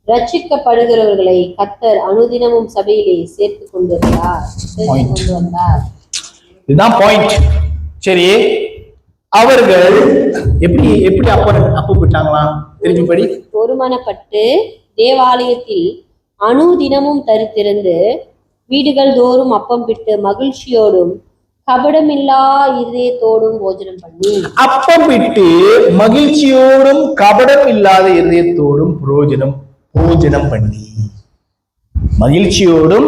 ரட்சிக்கப்படுகிறவர்களை கர்த்தர் அனுதினமும் சபையிலே சேர்த்து கொண்டு வந்தார். இதுதான் பாயிண்ட். சரி, அவர்கள் எப்படி எப்படி அப்பம் விட்டாங்களாம் தெரிஞ்சு படி. ஒருமனப்பட்டு தேவாலயத்தில் அனுதினமும் தரித்திருந்து வீடுகள் தோறும் அப்பம் பிட்டு மகிழ்ச்சியோடும் கபடமில்லா இருதயத்தோடும் போஜனம் பண்ணி. அப்பம் விட்டு மகிழ்ச்சியோடும் கபடம் இல்லாத இருதயத்தோடும் போஜனம் பண்ணி, மகிழ்ச்சியோடும்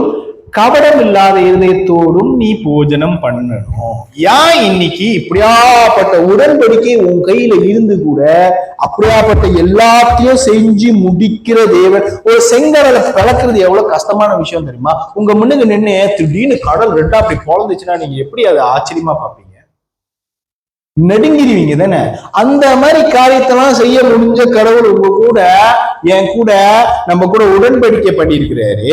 கபடம் இல்லாத இருதயத்தோடும் நீ போஜனம் பண்ணணும். ஏன் இன்னைக்கு இப்படியாப்பட்ட உடன்படிக்கை உன் கையில இருந்து கூட அப்படியாப்பட்ட எல்லாத்தையும் செஞ்சு முடிக்கிற தேவன் ஒரு செங்கடலை பழக்கிறது எவ்வளவு கஷ்டமான விஷயம் தெரியுமா? உங்க முன்னுக்கு நின்று திடீர்னு கடல் ரெண்டா அப்படி பொழந்துச்சுன்னா நீங்க எப்படி அதை ஆச்சரியமா பார்ப்பீங்க? நடுங்கிடுவீங்க தானே. அந்த மாதிரி காரியத்தெல்லாம் செய்ய முடிஞ்ச கடவுள் உங்க கூட, என் கூட, நம்ம கூட உடன்படிக்கை பண்ணியிருக்கிறாரு.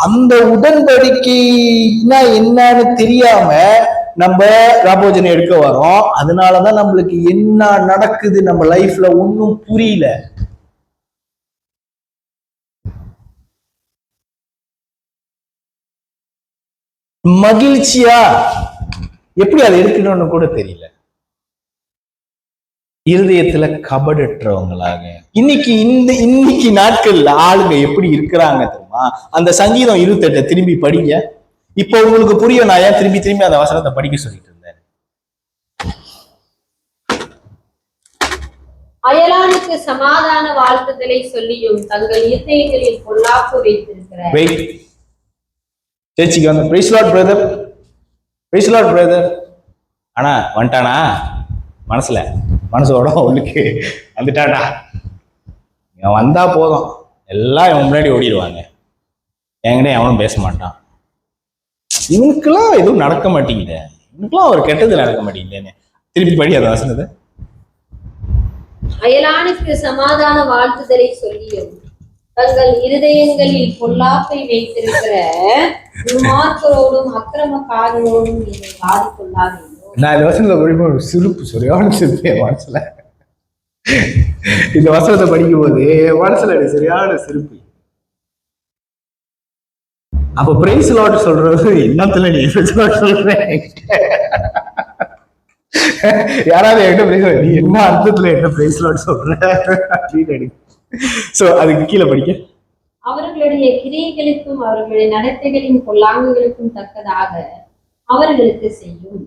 அந்த உடன்படிக்கைனா என்னன்னு தெரியாம நம்ம ராபோஜனை எடுக்க வரோம். அதனாலதான் நம்மளுக்கு என்ன நடக்குது நம்ம லைஃப்ல ஒன்னும் புரியல. மகிழ்ச்சியா எப்படி அதை எடுக்கணும்னு கூட தெரியல. இருதயத்துல கபடற்றவங்களாக இன்னைக்கு நாட்கள்ல ஆளுங்க எப்படி இருக்கிறாங்க தெரியுமா? அந்த சங்கீதம் 28 திரும்பி படிங்க. இப்ப உங்களுக்கு புரியும் நான் ஏன் திரும்பி திரும்பி அந்த வசனத்தை படிக்க சொல்லிட்டு இருந்தேன். அயலானுக்கு சமாதான வாழ்த்துதலை சொல்லியும் தங்கள் இருதயங்களில் பொல்லாப்பு வைத்திருக்கிறார். சேர்ச்சிக்கு வந்து praise lord brother, praise lord brother. ஆனா வந்துட்டானா மனசோட உள்ளுக்கு வந்துட்டாடா. இவன் வந்தா போதும், எல்லாம் இவன் முன்னாடி ஓடிடுவாங்க, என்கிட்ட எவனும் பேச மாட்டான். இவனுக்கெல்லாம் எதுவும் நடக்க மாட்டேங்குது, இவனுக்கெல்லாம் ஒரு கெட்டது நடக்க மாட்டேங்குதுன்னு திருப்பி படி அதை வசனது. அயலானுக்கு சமாதான வாழ்த்துதலை சொல்லியும் தங்கள் இருதயங்களில் பொல்லாப்பை வைத்திருக்கிற துன்மார்க்கரோடும் அக்கிரமக்காரரோடும் நீங்கள் வாதிக்கொள்ளாதீர்கள். நான் இந்த வசனத்தை படிக்கும் ஒரு சிரிப்பு, சரியான சிரிப்பு என் மனசுல. இந்த வசனத்தை படிக்கும் போது என் மனசுல சரியான சிரிப்பு. அப்ப பிரைஸ் லார்ட் சொல்றது என்னத்துல நீ பிரைஸ் லார்ட் சொல்ற? யாராவது என்கிட்ட பிரைஸ் நீ என்ன அர்த்தத்துல என்ன பிரைஸ் லார்ட் சொல்ற அப்படின்னு. சோ அதுக்கு கீழே படிக்க, அவர்களுடைய கிரியைகளுக்கும் அவர்களுடைய நடத்தைகளின் பொல்லாங்குகளுக்கும் தக்கதாக அவர்களுக்கு செய்யும்,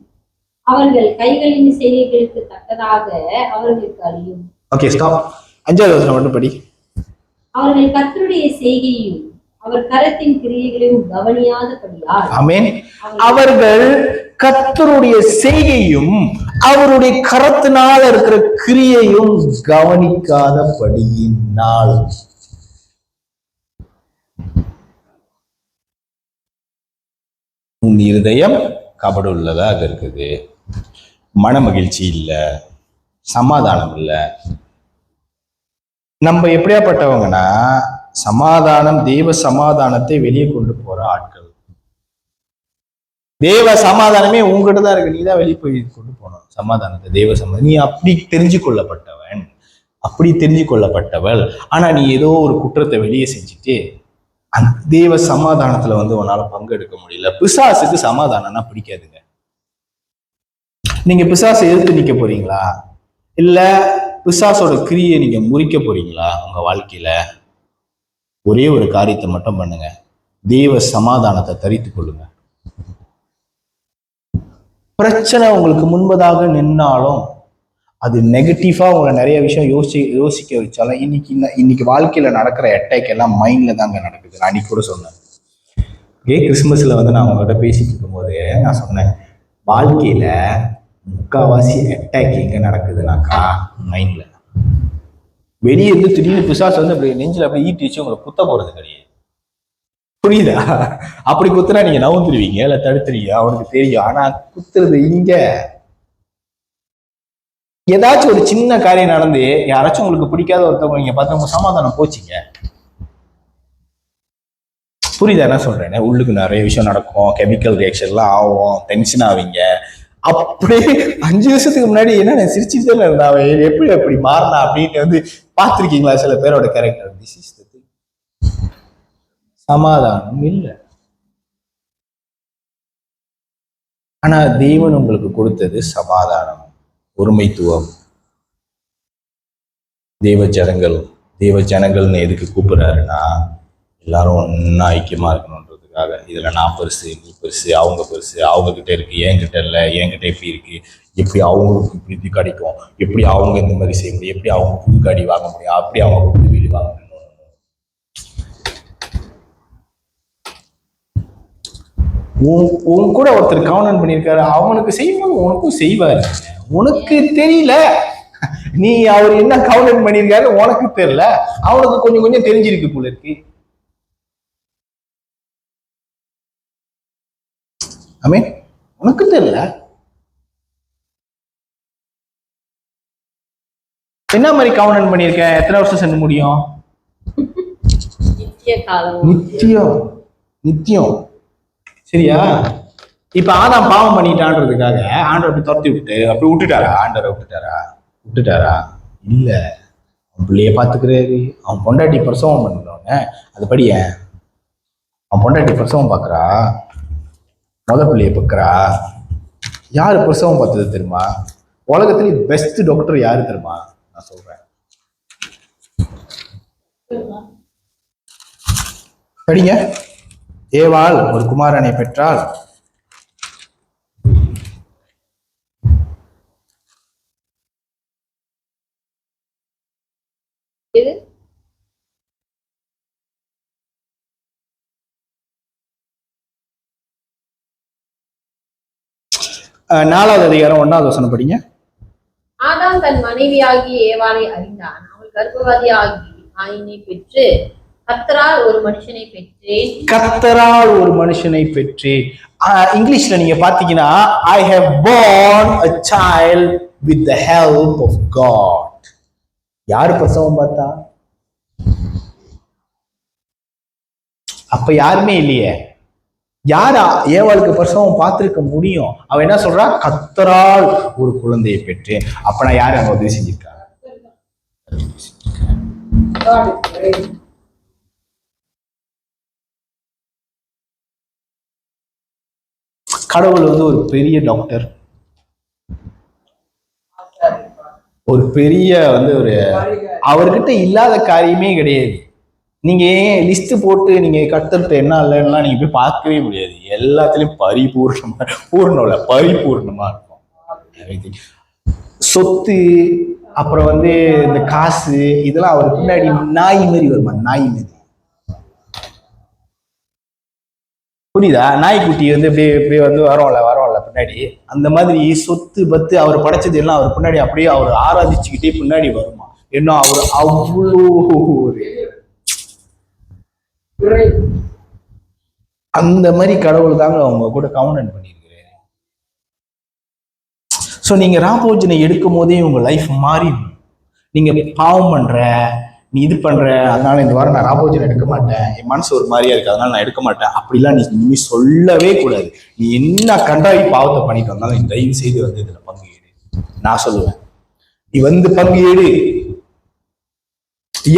அவர்கள் கைகளின் செய்கைகளுக்கு தக்கதாக அவர்களுக்கு அழியும். Okay stop. 5வது வசனம் மட்டும் படி. அவர்கள் கர்த்தருடைய செய்கையும் அவர் கரத்தின் கிரியைகளையும் கவனியாதபடியால். ஆமென். அவர்கள் கர்த்தருடைய செய்கையும் அவருடைய கரத்தினால இருக்கிற கிரியையும் கவனிக்காதபடியினால். உன் இருதயம் கபடு உள்ளதாக இருக்குது, மன மகிழ்ச்சி இல்ல, சமாதானம் இல்ல. நம்ம எப்படியாப்பட்டவங்கன்னா சமாதானம், தேவ சமாதானத்தை வெளியே கொண்டு போற ஆட்கள். தேவ சமாதானமே உங்ககிட்ட தான் இருக்கு, நீ தான் வெளியே போய் கொண்டு போகணும் சமாதானத்தை, தேவ சமாதானம். நீ அப்படி தெரிஞ்சு கொள்ளப்பட்டவன், அப்படி தெரிஞ்சு கொள்ளப்பட்டவள். ஆனா நீ ஏதோ ஒரு குற்றத்தை வெளியே செஞ்சுட்டு அந்த தேவ சமாதானத்துல வந்து உன்னால பங்கெடுக்க முடியல. பிசாசுக்கு சமாதானம்னா பிடிக்காதுங்க. நீங்க பிசாசை எதிர்த்து நிக்க போறீங்களா, இல்ல பிசாசோட கிரியை நீங்க முறிக்க போறீங்களா உங்க வாழ்க்கையில? ஒரே ஒரு காரியத்தை மட்டும் பண்ணுங்க, தேவ சமாதானத்தை தரித்துக் கொள்ளுங்க. பிரச்சனை உங்களுக்கு முன்பதாக நின்னாலும், அது நெகட்டிவா உங்களை நிறைய விஷயம் யோசிக்க வச்சாலும், இன்னைக்கு வாழ்க்கையில நடக்கிற அட்டாக் எல்லாம் மைண்ட்ல தாங்க நடக்குது. நான் அன்னைக்கு கூட சொன்னேன். கிறிஸ்துமஸ்ல வந்து நான் உங்ககிட்ட பேசிட்டு இருக்கும் போது நான் சொன்னேன், வாழ்க்கையில முக்காவாசி அட்டாக் எங்க நடக்குதுனாக்கா மைண்ட்ல. வெளியே இருந்து திடீர்னு பிசாசு வந்து அப்படி நெஞ்சில் அப்படி ஈட்டி வச்சு உங்களை குத்த போறது கிடையாது. புரியுதா? அப்படி குத்துனா நீங்க நவுந்துருவீங்க, இல்ல தடுத்துருவீங்க, அவனுக்கு தெரியும். ஆனா குத்துறது இங்க. ஏதாச்சும் ஒரு சின்ன காரியம் நடந்து யாராச்சும் உங்களுக்கு பிடிக்காத ஒருத்தவங்க நீங்க பார்த்து உங்க சமாதானம் போச்சுங்க. புரியுதா என்ன சொல்றேன்னு? உள்ளுக்கு நிறைய விஷயம் நடக்கும், கெமிக்கல் ரியாக்ஷன் எல்லாம் ஆகும், டென்ஷன் ஆவீங்க. அப்படியே 5 வருஷத்துக்கு முன்னாடி என்ன சிரிச்சுட்டே இருந்தா எப்படி அப்படி மாறினா அப்படின்னு வந்து பார்த்துருக்கீங்களா சில பேரோட character? This is the thing. சமாதானம் இல்லை. ஆனா தேவன் உங்களுக்கு கொடுத்தது சமாதானம், ஒருமைத்துவம். தேவ ஜனங்கள்னு எதுக்கு கூப்பிடுறாருன்னா, எல்லாரும் ஒன்னா ஐக்கியமா இருக்கணும்ன்றதுக்காக. இதுல நான் பெருசு, நீ பெருசு, அவங்க பெருசு, அவங்க கிட்ட இருக்கு, என்கிட்ட இல்லை, என்கிட்ட எப்படி இருக்கு, எப்படி அவங்களுக்கு இப்படி கிடைக்கும், எப்படி அவங்க இந்த மாதிரி செய்ய முடியும், எப்படி அவங்க புது காடி வாங்க முடியும், அப்படி அவங்க புது வீடு வாங்க முடியும். உன் கூட ஒருத்தர் கவனம் பண்ணியிருக்காரு, அவனுக்கு செய்யும்போது உனக்கும் செய்வாரு. உனக்கு தெரியல, நீ அவர் என்ன கவனம் பண்ணியிருக்காரு உனக்கு தெரியல, அவனுக்கு கொஞ்சம் கொஞ்சம் தெரிஞ்சிருக்கு போல இருக்கு. உனக்கு தெரியல. என்ன மாதிரி கவுண்ட் பண்ணியிருக்கேன்? எத்தனை வருஷம் சென்று முடியும்? நித்திய காலம். நித்தியம். நித்தியம். சரியா? இப்ப ஆதாம் பாவம் பண்ணிட்டான்றதுக்காக ஆண்டவர் அப்படி துரத்தி விட்டு அப்படி விட்டுட்டாரா? ஆண்டவரை விட்டுட்டாரா? இல்ல. அவன் பிள்ளைய பாத்துக்கிறாரு. அவன் பொண்டாட்டி பிரசவம் பண்ணுறவங்க அதுபடி அவன் பொண்டாட்டி பிரசவம் பாக்குறா, பிள்ளைய பக்கிறா. யாரு பிரசவம் பார்த்தது தெரியுமா? உலகத்திலேயே பெஸ்ட் டாக்டர் யாரு தெரியுமா? நான் சொல்றேன், படிங்க. ஏவாள் ஒரு குமாரனை பெற்றாள். நாலாவது அதிகாரம் 1வது வசனம் படிங்க. ஆதாம் தன் மனைவியாகிய ஏவாளை அறிந்தான். அவள் கர்ப்பவதியாகி காயினை பெற்று கர்த்தரால் ஒரு மனுஷனை பெற்றேன். இங்கிலீஷ்ல நீங்க பாத்தீங்கன்னா I have born a child with the help of God. யாரு பிரசவம் பார்த்தா? அப்ப யாருமே இல்லையே. யாரா ஏவாளுக்கு பிரசவம் பார்த்திருக்க முடியும்? அவன் என்ன சொல்றா? கர்த்தரால் ஒரு குழந்தையை பெற்றேன். அப்ப நான் யாரு அங்க உதவி செஞ்சிருக்கா? கடவுள் ஒரு பெரிய டாக்டர், ஒரு பெரிய ஒரு அவர்கிட்ட இல்லாத காரியமே கிடையாது. நீங்க லிஸ்ட் போட்டு நீங்க கத்துறது என்ன இல்லைன்னா நீங்க போய் பார்க்கவே முடியாது. எல்லாத்துலயும் பரிபூர்ணமா இருக்கும். சொத்து, அப்புறம் இந்த காசு, இதெல்லாம் அவருக்கு பின்னாடி நாய் மாதிரி வருமா? நாய் மாதிரி, புரியுதா? நாய்க்குட்டி இப்படி வரோம்ல பின்னாடி, அந்த மாதிரி சொத்து பத்து அவர் படைச்சது எல்லாம் அவர் பின்னாடி அப்படியே அவர் ஆராதிச்சுக்கிட்டே பின்னாடி வருமா? ஏன்னா அவர் அவ்வளோ அந்த மாதிரி கடவுள் தாங்க அவங்க கூட கவுண்ட் பண்ணியிருக்கிறாரு. ஸோ நீங்க ராபோஜனை எடுக்கும் போதே உங்க லைஃப் மாறிடும். நீங்க பாவம் பண்ற, நீ இது பண்ற, அதனால இந்த வாரம் நான் ராபோஜனை எடுக்க மாட்டேன், என் மனசு ஒரு மாதிரியா இருக்கு அதனால நான் எடுக்க மாட்டேன், அப்படிலாம் நீ சொல்லவே கூடாது. நீ என்ன கண்டாவி பாவத்தை பண்ணிட்டு வந்தாலும் நீ தயவு செய்து இதுல பங்கு ஏடு. நான் சொல்லுவேன், நீ பங்கு ஏடு.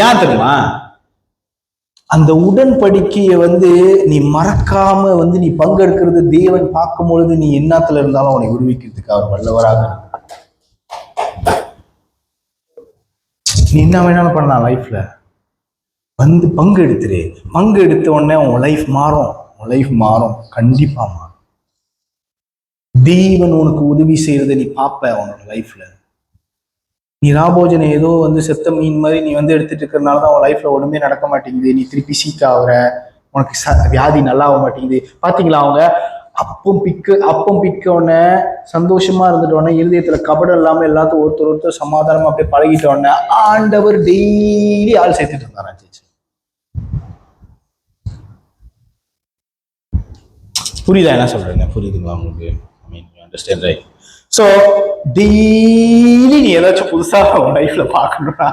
ஏன் தெரியுமா? அந்த உடன்படிக்கையை நீ மறக்காம நீ பங்கெடுக்கிறது தேவன் பார்க்கும் பொழுது நீ என்னத்துல இருந்தாலும் அவனை விடுவிக்கிறதுக்கு அவர் வல்லவராக. நீ என்ன வேணாலும் பண்ணலாம் லைஃப்ல. பங்கு எடுத்துரு. பங்கு எடுத்த உடனே உன் லைஃப் மாறும், கண்டிப்பா மாறும். தேவன் உனக்கு உதவி செய்யறதை நீ பார்ப்ப உன்னோட லைஃப்ல. நீ ராபோஜனை ஏதோ செத்த மீன் மாதிரி நீ எடுத்துட்டு இருக்கிறதுனால தான் உன் லைஃப்ல ஒண்ணுமே நடக்க மாட்டேங்குது. நீ திருப்பி சீக் ஆகுற, உனக்கு வியாதி நல்லா ஆக மாட்டேங்குது. பாத்தீங்களா? அவங்க அப்பம் பிக்க உடனே சந்தோஷமா இருந்துட்ட உடனே இருதயத்துல கபடம் இல்லாம எல்லாத்தையும் ஒருத்தர் சமாதானமா அப்படியே பழகிட்ட உடனே ஆண்டவர் டெய்லி ஆள் சேர்த்துட்டு இருந்தாரா? புரியுதா என்ன சொல்றேங்க? புரியுதுங்களா உங்களுக்கு? Understand right? ஸோ டெய்லி நீ ஏதாச்சும் புதுசா உன் லைஃப்ல பார்க்கணும்னா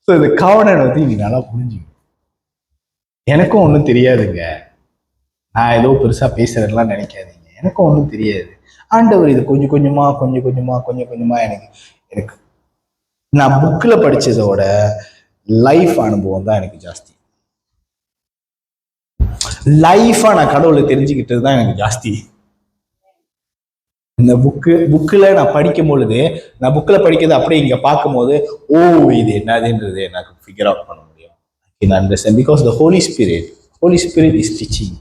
ஸோ இந்த கவர்னனை நீ நல்லா புரிஞ்சுக்கணும். எனக்கும் ஒன்றும் தெரியாதுங்க, நான் ஏதோ பெருசா பேசுறதுலாம் நினைக்காதீங்க. எனக்கும் ஒன்றும் தெரியாது. ஆண்டவர் இது கொஞ்சம் கொஞ்சமா எனக்கு நான் புக்கில் படிச்சதோட லைஃப் அனுபவம் தான் எனக்கு ஜாஸ்தி. லைஃபா நான் கடவுளை தெரிஞ்சுக்கிட்டது தான் எனக்கு ஜாஸ்தி. இந்த புக்கில் நான் படிக்கும் பொழுது, நான் புக்கில் படிக்கிறது அப்படியே இங்க பார்க்கும் போது, ஓ இது என்னதுன்றது எனக்கு ஃபிகர் அவுட் பண்ண முடியும். I understand because the Holy Spirit is teaching.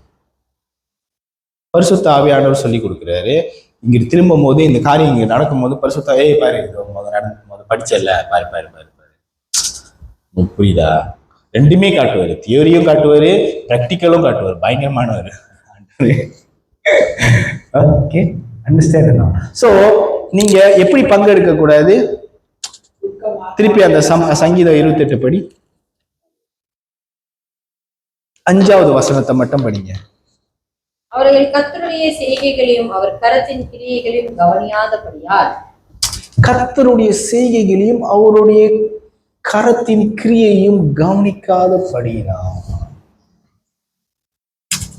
பரிசுத்த ஆவியானவர் சொல்லி கொடுக்குறாரு. இங்க திரும்பும் போது இந்த காரியம் இங்க நடக்கும் போது பரிசுத்த பாரு முதல் படிச்சல பாரு புரியுதா? ரெண்டுமே காட்டுவாரு, தியோரியும் காட்டுவாரு, பிராக்டிக்கலும் காட்டுவாரு. பயங்கரமானவர். Okay, understand? ஸோ நீங்க எப்படி பங்கெடுக்க கூடாது? திருப்பி அந்த சங்கீதம் 28 படி 5வது வசனத்தை மட்டும் படிங்க. அவர்கள் கர்த்தருடைய செய்கைகளையும் அவர் கரத்தின் கிரியைகளையும் கர்த்தருடைய செய்கைகளையும் அவருடைய கரத்தின் கிரியையும் கவனிக்காதபடியினால்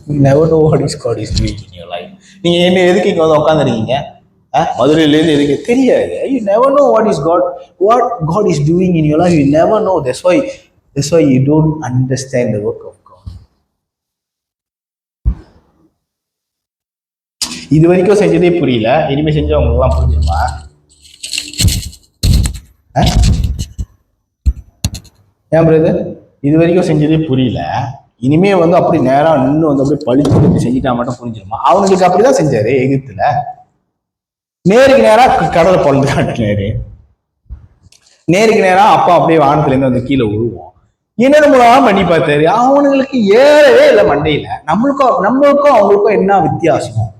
you never know what is God is doing in your life. நீங்க என்ன எதுக்கு இங்க வந்து உட்காந்துருக்கீங்க? மதுரையில இருந்து எதுக்கு தெரியாது. You never know what God is doing in your life. You never know. That's why you don't understand the work of God. இது வரைக்கும் செஞ்சதே புரியல, இனிமே செஞ்சவங்க எல்லாம் புரிஞ்சிருமா? ஏன் பிரதர் இது வரைக்கும் செஞ்சதே புரியல, இனிமே வந்து அப்படி நேரா நின்று வந்து அப்படியே பழிச்சு செஞ்சுட்டா மட்டும் புரிஞ்சிருமா? அவனுக்கு அப்படிதான் செஞ்சாரு எகிப்துல. நேருக்கு நேரா கடலை பொழந்து காட்டினாரு, நேருக்கு நேரா அப்பா அப்படியே வானத்துல இருந்து வந்து கீழே உருவோம். என்னென்ன மூலமா பண்ணி பார்த்தாரு, அவனுங்களுக்கு ஏறவே இல்லை மண்டையில. நம்மளுக்கும் அவங்களுக்கும் என்ன வித்தியாசம்?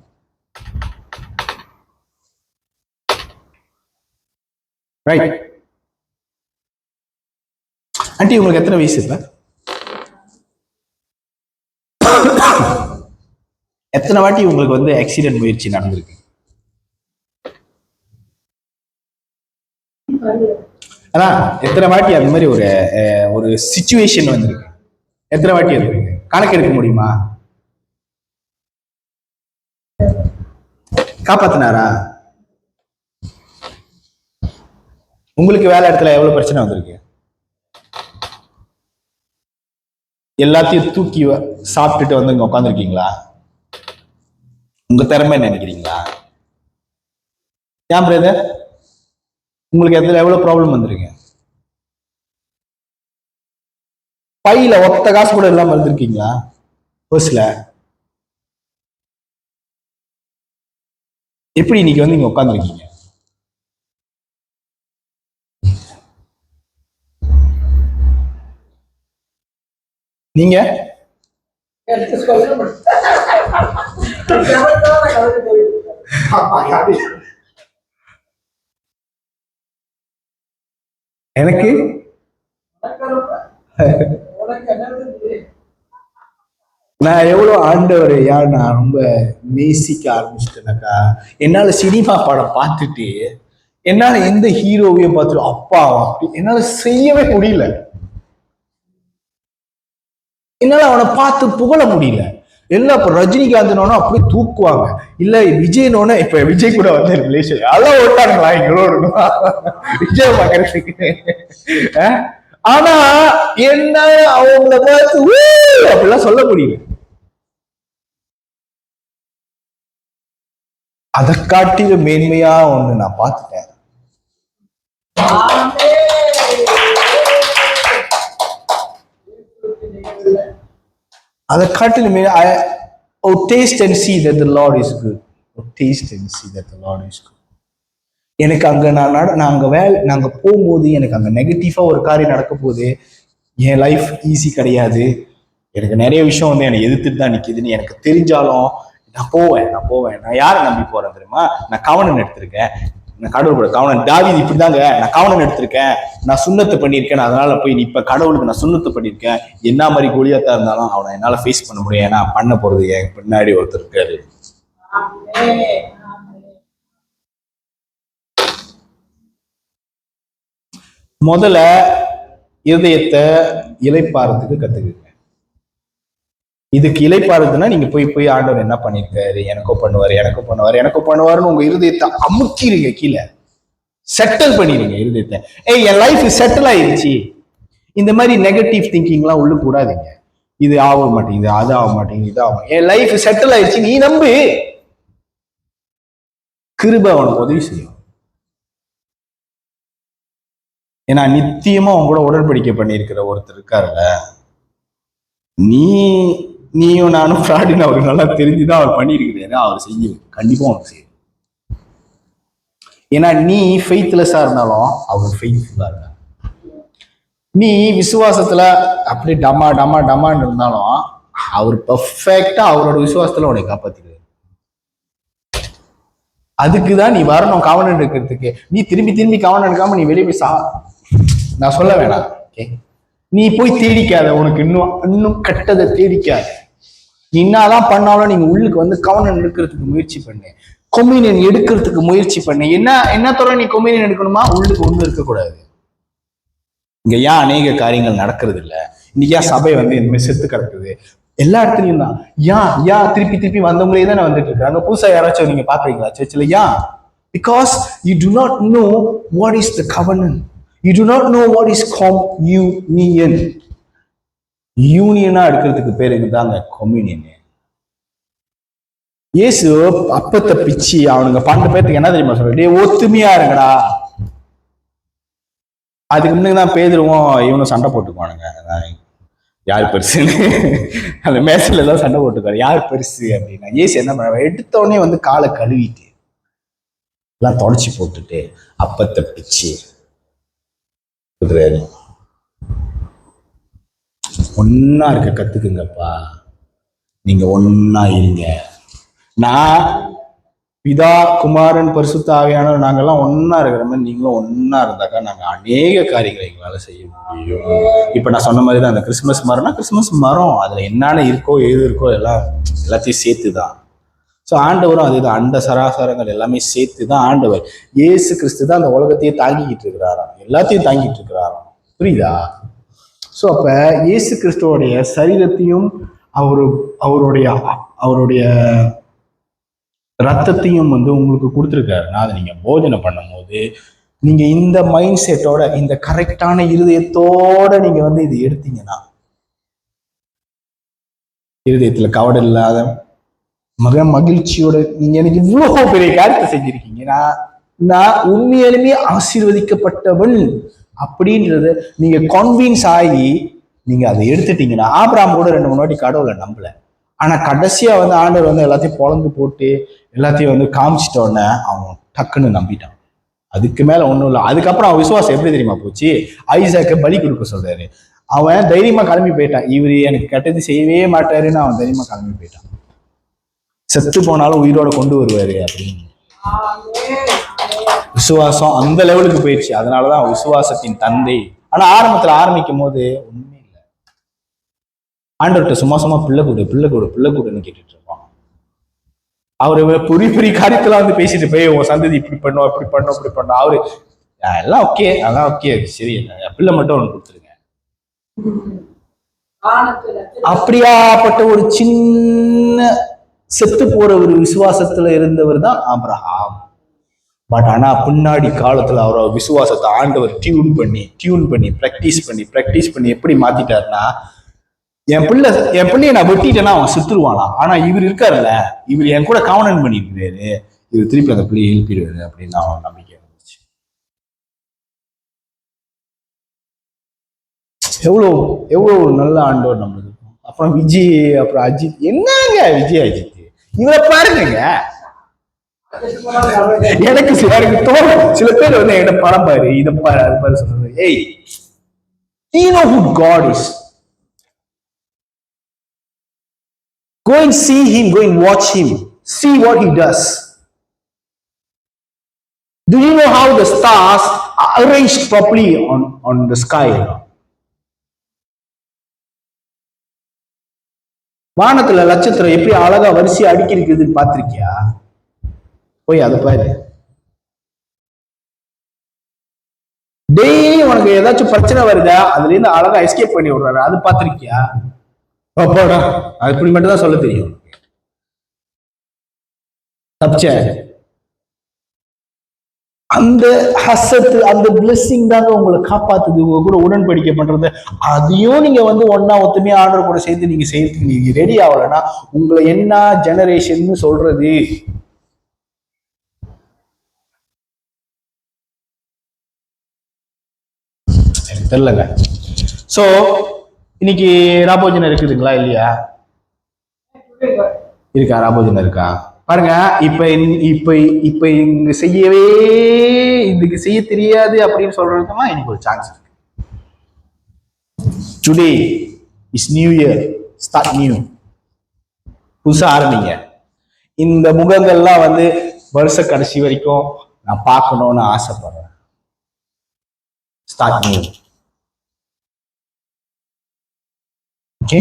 ரைட் ஆண்டி, உங்களுக்கு எத்தனை வயசு இப்ப? எத்தனை வாட்டி உங்களுக்கு வந்து ஆக்சிடென்ட் முயற்சி நடந்திருக்கு? அதான் எத்தனை வாட்டி அந்த மாதிரி ஒரு சிச்சுவேஷன் வந்திருக்கு? எத்தனை வாட்டி இருக்கு? கணக்கு எடுக்க முடியுமா? காப்பாத்தினாரா? உங்களுக்கு வேலை இடத்துல எவ்வளவு பிரச்சனை வந்திருக்கு? எல்லாத்தையும் தூக்கி சாப்பிட்டுட்டு வந்து இங்க உட்காந்துருக்கீங்களா? உங்க திறமை நினைக்கிறீங்களா? ஏன் பிரதர் உங்களுக்கு எவ்வளவு ப்ராப்ளம் வந்திருக்கு? பையில ஒத்த காசு கூட இல்லாம இருந்திருக்கீங்களா? பர்ஸ்ல எப்படி இன்னைக்கு வந்து இங்க உட்காந்துருக்கீங்க? நீங்க எனக்கு நான் எவ்வளவு ஆண்டவர் யார் நான் ரொம்ப நேசிக்க ஆரம்பிச்சிட்டேனாக்கா, என்னால சினிமா படம் பார்த்துட்டு என்னால எந்த ஹீரோவையும் பார்த்துட்டு அப்பா அப்படி என்னால செய்யவே முடியல. என்னால அவனை பார்த்து புகழ முடியல. எல்லாம் இப்ப ரஜினிகாந்த் அப்படியே தூக்குவாங்க, இல்ல விஜய்னோட இப்ப விஜய் கூட வந்து ரிலேஷன் அதெல்லாம் ஓட்டானுங்களா எங்களோட விஜய் பாக்குறதுக்கு. ஆனா என்ன அவங்கள பார்த்து அப்படிலாம் சொல்ல முடியல. அதை காட்டில மேன்மையா ஒண்ணு நான் பார்த்துட்டேன். அதை காட்டிலுமே taste and see that the Lord is good. Taste and see that the Lord is good. எனக்கு அங்க நாங்க போகும்போது எனக்கு அங்க நெகட்டிவா ஒரு காரியம் நடக்க போகுது. என் லைஃப் ஈஸி கிடையாது, எனக்கு நிறைய விஷயம் வந்து என்னை எதிர்த்துட்டு தான் நிக்குதுன்னு எனக்கு தெரிஞ்சாலும் நான் போவேன். நான் யாரை நம்பி போறேன் தெரியுமா? நான் கவனம் எடுத்திருக்கேன். நான் கடவுளோட கவனம். தாவீது இப்படிதாங்க, நான் கவனம் எடுத்திருக்கேன், நான் சுண்ணத்தை பண்ணியிருக்கேன், அதனால போய் இப்ப கடவுளுக்கு நான் சுண்ணத்தை பண்ணியிருக்கேன். என்ன மாதிரி கோலியாத்தா இருந்தாலும் அவனை என்னால ஃபேஸ் பண்ண முடியும். ஏன்னா பண்ண போறது என் பின்னாடி ஒருத்தர் இருக்காரு. முதல்ல இருதயத்தை இளைப்பாறதுக்கு கத்துக்குங்க. இதுக்கு இளைப்பாறுதுன்னா நீங்க போய் ஆண்டவர் என்ன பண்ணிருக்காரு, எனக்கும் பண்ணுவாருன்னு உங்க இருதயத்தை அமுக்கிடுங்க, கீழே செட்டில் பண்ணிடுங்க இருதயத்தை. என் லைஃப் செட்டில் ஆயிடுச்சு. இந்த மாதிரி நெகட்டிவ் திங்கிங்லாம் உள்ள கூடாதீங்க. இது ஆக மாட்டேங்குது, அது ஆக மாட்டேங்குது, இது ஆகும். என் லைஃப் செட்டில் ஆயிடுச்சு நீ நம்பு, கிருபை அவனுக்கு உதவி செய்யும். ஏன்னா நித்தியமா அவன் கூட உடன்படிக்கை பண்ணியிருக்கிற ஒருத்தர் இருக்காருல்ல, நீயும் நானும் ஃப்ராடுன்னு அவருக்கு நல்லா தெரிஞ்சுதான் அவர் பண்ணியிருக்கிறாரு. அவர் செஞ்சு கண்டிப்பா அவனுக்கு செய்யும். ஏன்னா நீ ஃபெய்த்லெஸ்ஸா இருந்தாலும் அவர் ஃபெய்த்ஃபுல்லா இருக்க. நீ விசுவாசத்துல அப்படி டமான்னு இருந்தாலும் அவர் பெர்ஃபெக்டா அவரோட விசுவாசத்துல உன்னை காப்பாத்திடுவார். அதுக்குதான் நீ வரணும் கவனம் எடுக்கிறதுக்கு. நீ திரும்பி கவனம் எடுக்காம நீ வெளியே போய் நான் சொல்ல வேணாம். நீ போய் தேடிக்காத, உனக்கு இன்னும் கெட்டதை தேடிக்காத. நீ என்னதான் பண்ணாலும் நீங்க உள்ளுக்கு வந்து கவனம் எடுக்கிறதுக்கு முயற்சி பண்ணு. கொம்யூனியன் எடுக்கிறதுக்கு முயற்சி பண்ணி என்னத்தோட நீ கொம்யூனியன் எடுக்கணுமா? உள்ளுக்கு ஒண்ணு இருக்கக்கூடாது. இங்க ஏன் அநேக காரியங்கள் நடக்கிறது இல்ல? இன்னைக்கு ஏன் சபை வந்து இந்த மாதிரி செத்து கிடக்குது? எல்லா இடத்துலயும் தான். ஏன் திருப்பி திருப்பி வந்தவங்களே தானே வந்துட்டு இருக்காங்க. புதுசா யாராச்சும் நீங்க பாக்குறீங்களா சர்ச்சில்? ஏன்? Because you do not know what is the covenant. You do not know what is communion. யூனியனா எடுக்கிறதுக்கு பேருக்கு தாங்க கொம்யூனியன். இயேசு அப்பத்தை பிச்சு அவனுங்க 12 பேருக்கு என்ன தெரியுமா சொல்ற? ஒத்துமையா இருங்கடா. அதுக்கு முன்னாடி தான் பேதுருவும் இவனும் சண்டை போட்டுக்குவானுங்க, யார் பெருசுன்னு. அந்த மேசையில எல்லாம் சண்டை போட்டுக்காரு, யார் பெருசு அப்படின்னா. ஏசு என்ன பண்ண, எடுத்தோடனே வந்து காலை கழுவிட்டு எல்லாம் தொடச்சி போட்டுட்டு அப்பத்தை பிச்சு குதிரையாரு. ஒன்னா இருக்க கத்துக்குங்கப்பா, நீங்க ஒன்னா இருங்க. நான் பிதா குமாரன் பரிசுத்த ஆவியானவர் நாங்கெல்லாம் ஒன்னா இருக்கிற மாதிரி நீங்களும் ஒன்னா இருந்தாக்கா நாங்க அநேக காரியங்களை எங்களால செய்ய முடியும். இப்ப நான் சொன்ன மாதிரி தான் அந்த கிறிஸ்துமஸ் மரம்னா கிறிஸ்துமஸ் மரம், அதுல என்னென்ன இருக்கோ எது இருக்கோ எல்லாத்தையும் சேர்த்துதான். ஸோ ஆண்டவரும் அதுதான், அண்ட சராசரங்கள் எல்லாமே சேர்த்து தான் ஆண்டவர். இயேசு கிறிஸ்து தான் அந்த உலகத்தையே தாங்கிக்கிட்டு இருக்கிறாராம், எல்லாத்தையும் தாங்கிட்டு இருக்கிறாராம். புரியுதா? ஸோ அப்ப இயேசு கிறிஸ்துவோடைய சரீரத்தையும் அவருடைய ரத்தத்தையும் வந்து உங்களுக்கு கொடுத்துருக்காருன்னா அதை நீங்க போஜனை பண்ணும் போது நீங்க இந்த மைண்ட் செட்டோட, இந்த கரெக்டான இருதயத்தோட நீங்க வந்து இது எடுத்தீங்கன்னா, இருதயத்துல கவலை இல்லாத மகிழ்ச்சியோட நீங்க எனக்கு இவ்வளவு பெரிய காரியத்தை செஞ்சிருக்கீங்க, நான் உண்மையாலுமே ஆசீர்வதிக்கப்பட்டவன் அப்படின்றத நீங்க கான்வின்ஸ் ஆகி நீங்க அதை எடுத்துட்டீங்கன்னா, ஆபிரகாம் கூட 2-3 வாட்டி கடவுளை நம்பல, ஆனா கடைசியா வந்து ஆண்டவர் வந்து எல்லாத்தையும் பொழந்து போட்டு எல்லாத்தையும் வந்து காமிச்சிட்டோன்னே அவன் டக்குன்னு நம்பிட்டான். அதுக்கு மேல ஒண்ணும் இல்லை. அதுக்கப்புறம் அவன் விசுவாசம் எப்படி தெரியுமா போச்சு? ஐசாக்க பலி கொடுக்க சொல்றாரு, அவன் தைரியமா கிளம்பி போயிட்டான். இவரு எனக்கு கெட்டது செய்யவே மாட்டாருன்னு அவன் தைரியமா கிளம்பி போயிட்டான். செத்து போனாலும் உயிரோட கொண்டு வருவாரு அப்படின்னு விசுவாசம் அந்த லெவலுக்கு போயிடுச்சு. அதனாலதான் விசுவாசத்தின் தந்தை. ஆனா ஆரம்பத்துல ஆரம்பிக்கும் போது ஒண்ணுமே இல்லை. ஆண்டவர்கிட்ட சும்மா பிள்ளை கூடுன்னு கேட்டுட்டு இருப்பான். அவரு பெரிய காரியத்துல வந்து பேசிட்டு போய் உன் சந்ததி இப்படி பண்ணும் அப்படி பண்ணும். அவரு எல்லாம் ஓகே, அதான் ஓகே, சரி, பிள்ளை மட்டும் ஒண்ணு கொடுத்துருங்க. அப்படியாப்பட்ட ஒரு சின்ன செத்து போற ஒரு விசுவாசத்துல இருந்தவர் தான் ஆபிரகாம். பட் ஆனா பின்னாடி காலத்துல அவரோட விசுவாசத்தை ஆண்டவர் டியூன் பண்ணி பிராக்டிஸ் பண்ணி எப்படி மாத்திட்டாருன்னா, என் பிள்ளைய நான் வெட்டிட்டேன்னா அவன் சுத்துருவானா, ஆனா இவர் இருக்காருல்ல, இவர் என் கூட காவனன் பண்ணிருக்காரு, இவர் திருப்பி அந்த பிள்ளையை எழுப்பிடுவாரு அப்படின்னு அவன் நம்பிக்கை இருந்துச்சு. எவ்வளவு நல்ல ஆண்டவர் நம்மளுக்கு. அப்புறம் விஜய், அப்புறம் அஜித், என்னங்க விஜய் அஜித் இவரை பாருங்க. எனக்கு தோணும், சில பேர் வந்து என்கிட்ட படம் பாரு, இதை பாரு, அது பாரு சொல்றது. ஏய், you know who God is. Go and see him, go and watch him, see what he does. Do you know how the stars are arranged properly on the sky? வானத்துல நட்சத்திரம் எப்படி அழகா வரிசையா அடுக்கி இருக்குதுன்னு பாத்திருக்கியா? போய் அதை பாரு. டெய்லி உனக்கு ஏதாச்சும் பிரச்சனை வருதா, அதுல இருந்து அழகா எஸ்கேப் பண்ணி விடுறாரு, அது பாத்திருக்கியா? போடா, அது இப்படி மட்டும் தான் சொல்ல தெரியும். தப்பிச்ச அந்த ஹசத்து, அந்த பிளெஸிங் தாங்க உங்களை காப்பாத்துது, உங்க கூட உடன்படிக்கை பண்றது. அதையும் நீங்க வந்து ஒன்னா ஒத்துமையா ஆர்டர் கூட சேர்த்து நீங்க செய்யறதுக்கு நீங்க ரெடி ஆகலைன்னா உங்களை என்ன ஜெனரேஷன் சொல்றது? எனக்கு தெரியலங்க. சோ இன்னைக்கு ராபோஜனம் இருக்குதுங்களா இல்லையா? இருக்கா, ராபோஜனம் இருக்கா? பாருங்க, இப்ப இங்க செய்யவே இதுக்கு செய்ய தெரியாது அப்படின்னு சொல்றதுமா எனக்கு ஒரு சான்ஸ் இருக்கு. Today is new year, start new, புதுசா ஆரம்பிங்க. இந்த முகங்கள்லாம் வந்து வருஷ கடைசி வரைக்கும் நான் பார்க்கணும்னு ஆசைப்படுறேன். Start new. ஓகே,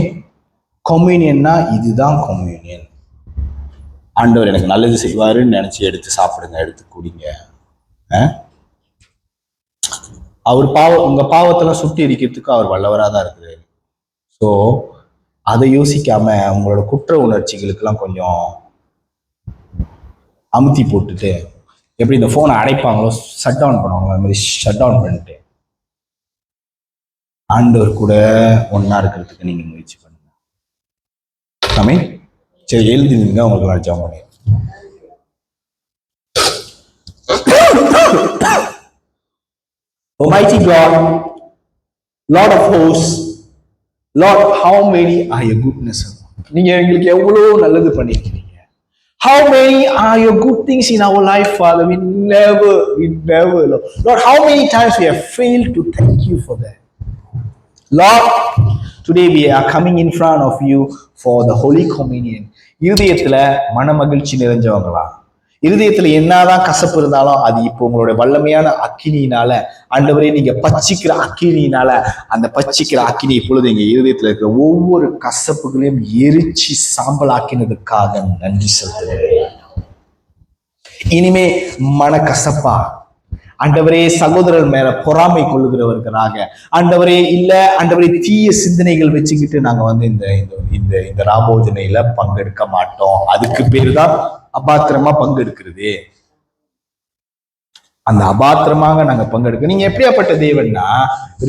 கம்யூனியன்னா இதுதான் கம்யூனியன். ஆண்டவர் எனக்கு நல்லது செய்வாருன்னு நினைச்சு எடுத்து சாப்பிடுங்க, எடுத்து குடிங்க. அவர் உங்க பாவத்தெல்லாம் சுட்டி எரிக்கிறதுக்கு அவர் வல்லவராக தான் இருக்கிறாரு. ஸோ அதை யோசிக்காம உங்களோட குற்ற உணர்ச்சிகளுக்கெல்லாம் கொஞ்சம் அமுத்தி போட்டுட்டு, எப்படி இந்த போனை அடைப்பாங்களோ ஷட் டவுன் பண்ணுவாங்களோ அது மாதிரி ஷட் டவுன் பண்ணிட்டு ஆண்டவர் கூட ஒன்னா இருக்கிறதுக்கு நீங்க முயற்சி பண்ணுங்க. ஆமென். சரி, எழுதிங்க, உங்களுக்கு நான் ஜெபம் பண்ணேன். Almighty God, Lord of hosts, Lord, how many are your goodness? நீங்க எங்களுக்கு எவ்வளவு நல்லது பண்ணிருக்கீங்க. How many are your good things in our life, Father? We never, Lord, how many times we have failed to thank you for that. Lord, today we are coming in front of you for the Holy Communion. இருதயத்துல மன மகிழ்ச்சி நிறைஞ்சவங்களா, இருதயத்துல என்னதான் கசப்பு இருந்தாலும் அது இப்போ உங்களுடைய வல்லமையான அக்கினியினால, ஆண்டவரே நீங்க பச்சிக்கிற அக்கினியினால, அந்த பச்சிக்கிற அக்கினி இப்பொழுது எங்க இருதயத்துல இருக்கிற ஒவ்வொரு கசப்புகளையும் எரிச்சு சாம்பல் ஆக்கினதுக்காக நன்றி செலுத்துகிறேன். இனிமே மன கசப்பா, ஆண்டவரே சகோதரர் மேல பொறாமை கொள்ளுகிறவர்களாக, ஆண்டவரே இல்ல ஆண்டவரே தீய சிந்தனைகள் வச்சுக்கிட்டு நாங்க வந்து இந்த இந்த இந்த ராபோஜனையில பங்கெடுக்க மாட்டோம். அதுக்கு பேரு தான் அபாத்திரமா பங்கெடுக்கிறது. அந்த அபாத்திரமாக நாங்க பங்கெடுக்க, நீங்க எப்படியாப்பட்ட தேவன்னா,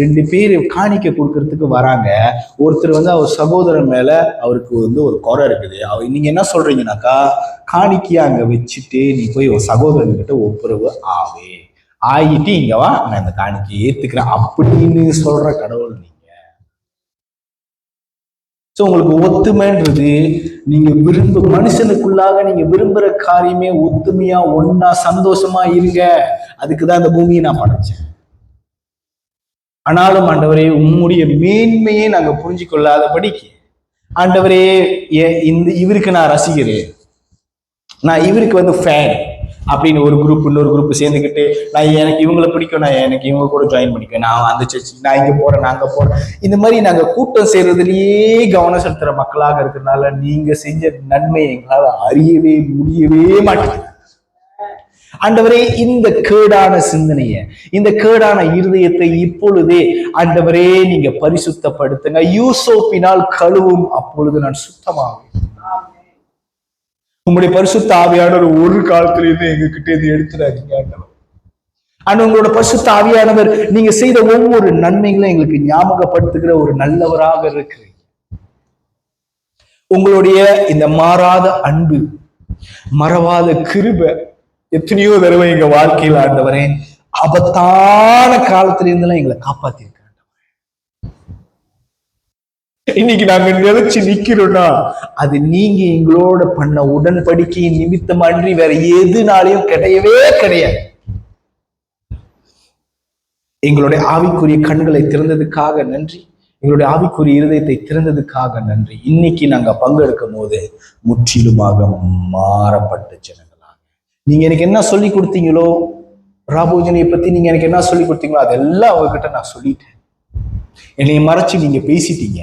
2 பேர் காணிக்க கொடுக்கறதுக்கு வராங்க. ஒருத்தர் வந்து அவர் சகோதரன் மேல அவருக்கு வந்து ஒரு குறை இருக்குது. நீங்க என்ன சொல்றீங்கன்னாக்கா, காணிக்கையா அங்க வச்சுட்டு நீ போய் ஒரு சகோதரன் கிட்ட ஒப்புரவு ஆகிட்டு இங்க வா, நான் இந்த காணிக்கை ஏத்துக்கிறேன் அப்படின்னு சொல்ற கடவுள் நீங்க. சோ உங்களுக்கு ஒத்துமைன்றது, நீங்க மனுஷனுக்குள்ளாக நீங்க விரும்புற காரியமே ஒத்துமையா ஒன்னா சந்தோஷமா இருங்க. அதுக்குதான் இந்த பூமியை நான் படைச்சேன். ஆனாலும் ஆண்டவரே உம்முடைய மேன்மையை நாங்க புரிஞ்சு கொள்ளாதபடிக்கு, ஆண்டவரே இவருக்கு நான் ரசிகரேன், நான் இவருக்கு வந்து ஃபேன் அப்படின்னு ஒரு குரூப் இன்னொரு குரூப் சேர்ந்துக்கிட்டு, நான் எனக்கு இவங்களை பிடிக்கும், நான் எனக்கு இவங்க கூட ஜாயின் பண்ணிக்குவேன், நான் அந்த சர்ச், நான் இங்க போறேன், நான் அங்க போறேன். இந்த மாதிரி நாங்க கூட்டம் செய்யறதுலயே கவனம் செலுத்துற மக்களாக இருக்கிறதுனால நீங்க செஞ்ச நன்மை எங்களால் அறியவே முடியவே மாட்டேங்குது. ஆண்டவரே இந்த கேடான சிந்தனைய, இந்த கேடான இருதயத்தை இப்பொழுதே ஆண்டவரே நீங்க பரிசுத்தப்படுத்துங்க. யூசோப்பினால் கழுவும், அப்பொழுது நான் சுத்தமாவேன். உங்களுடைய பரிசுத்த ஆவியானவர் ஒரு காலத்திலிருந்து எங்க கிட்ட இருந்து எடுத்துறாதீங்க ஆண்டவர். ஆனா உங்களோட பரிசுத்த ஆவியானவர் நீங்க செய்த ஒவ்வொரு நன்மைகளும் எங்களுக்கு ஞாபகப்படுத்துகிற ஒரு நல்லவராக இருக்கிறீங்க. உங்களுடைய இந்த மாறாத அன்பு, மறவாத கிருபை எத்தனையோ தடவை எங்க வாழ்க்கையில் ஆண்டவரே ஆபத்தான காலத்திலிருந்தெல்லாம் எங்களை காப்பாத்திருக்க. இன்னைக்கு நாங்க நினைச்சு நிக்கிறோம்னா அது நீங்க எங்களோட பண்ண உடன்படிக்கையின் நிமித்தம் அன்றி வேற எதுனாலையும் கிடையாது. எங்களுடைய ஆவிக்குரிய கண்களை திறந்ததுக்காக நன்றி, எங்களுடைய ஆவிக்குரிய இருதயத்தை திறந்ததுக்காக நன்றி. இன்னைக்கு நாங்க பங்கெடுக்கும் போது முற்றிலுமாக மாறப்பட்ட ஜனங்களாக, நீங்க எனக்கு என்ன சொல்லி கொடுத்தீங்களோ, ராபோஜனையை பத்தி நீங்க எனக்கு என்ன சொல்லி கொடுத்தீங்களோ அதெல்லாம் அவங்ககிட்ட நான் சொல்லிட்டேன். என்னை மறைச்சு நீங்க பேசிட்டீங்க.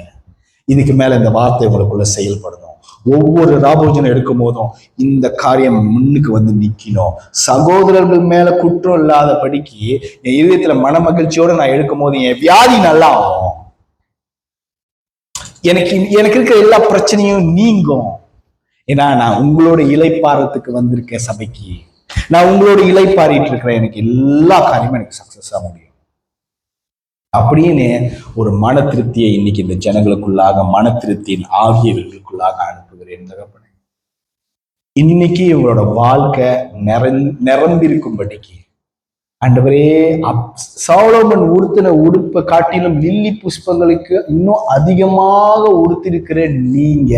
இதுக்கு மேல இந்த வார்த்தை உங்களுக்குள்ள செயல்படணும். ஒவ்வொரு ராபோஜனம் எடுக்கும் போதும் இந்த காரியம் முன்னுக்கு வந்து நிக்கணும். சகோதரர்கள் மேல குற்றம் இல்லாத படிக்கு என் இதயத்துல மன மகிழ்ச்சியோட நான் எடுக்கும் போது என் வியாதி நல்லா ஆகும். எனக்கு இருக்கிற எல்லா பிரச்சனையும் நீங்கும். ஏன்னா நான் உங்களோட இலைப்பாறத்துக்கு வந்திருக்கேன் சபைக்கு. நான் உங்களோட இலைப்பாரிட்டு இருக்கிறேன். எனக்கு எல்லா காரியமும் எனக்கு சக்சஸா முடியும் அப்படின்னு ஒரு மன திருப்தியை இன்னைக்கு இந்த ஜனங்களுக்குள்ளாக, மன திருப்தியின் ஆகியவர்களுக்குள்ளாக அனுப்புகிறேன் தகப்பனே. இன்னைக்கு இவங்களோட வாழ்க்கை நிரம்பிருக்கும்படிக்கு ஆண்டவரே, சாலோமன் உடுத்தின உடுப்பை காட்டிலும் லில்லி புஷ்பங்களுக்கு இன்னும் அதிகமாக உடுத்திருக்கிற நீங்க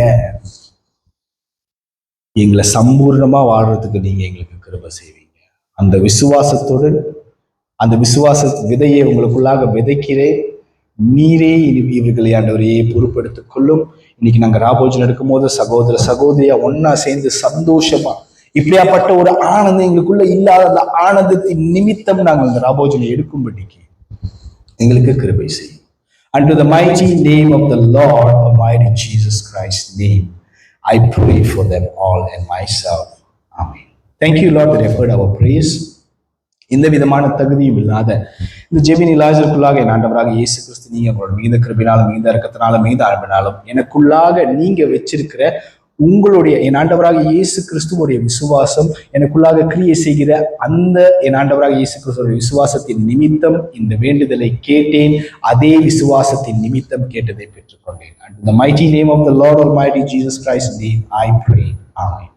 எங்களை சம்பூர்ணமா வாழ்றதுக்கு நீங்க எங்களுக்கு கிருபை செய்வீங்க. அந்த விசுவாசத்துடன் அந்த விசுவாச விதையை உங்களுக்குள்ளாக விதைக்கிறேன். நீரே இவர்களை ஆண்டவரையே பொறுப்படுத்திக் கொள்ளும். இன்னைக்கு நாங்க ராபோஜனம் எடுக்கும் போது சகோதரியா ஒன்னா சேர்ந்து சந்தோஷமா, இப்படியாப்பட்ட ஒரு ஆனந்தம் எங்களுக்குள்ள இல்லாத அந்த ஆனந்தத்தின் நிமித்தம் நாங்கள் இந்த ராபோஜனை எடுக்கும்படிக்கு எங்களுக்கு கிருபை செய்யும். Unto the mighty name of the Lord, Almighty Jesus Christ's name, I pray for them all and myself. Amen. Thank you, Lord, that you have heard our praise. எந்த விதமான தகுதியும் இல்லாத இந்த ஜெபின் இலாஜருக்குள்ளாக என் ஆண்டவராக இயேசு கிறிஸ்து நீங்க உங்களோட மிகுந்த கிருபினாலும் மிகுந்த இரக்கத்தினாலும் மிகுந்த அன்பினாலும் எனக்குள்ளாக நீங்க வச்சிருக்கிற உங்களுடைய என் ஆண்டவராக இயேசு கிறிஸ்துவோடைய விசுவாசம் எனக்குள்ளாக கிரியை செய்கிற அந்த என் ஆண்டவராக இயேசு கிறிஸ்துவோட விசுவாசத்தின் நிமித்தம் இந்த வேண்டுதலை கேட்டேன். அதே விசுவாசத்தின் நிமித்தம் கேட்டதை பெற்றுக்கொண்டேன். And in the mighty name of the Lord Almighty Jesus Christ's name I pray. Amen.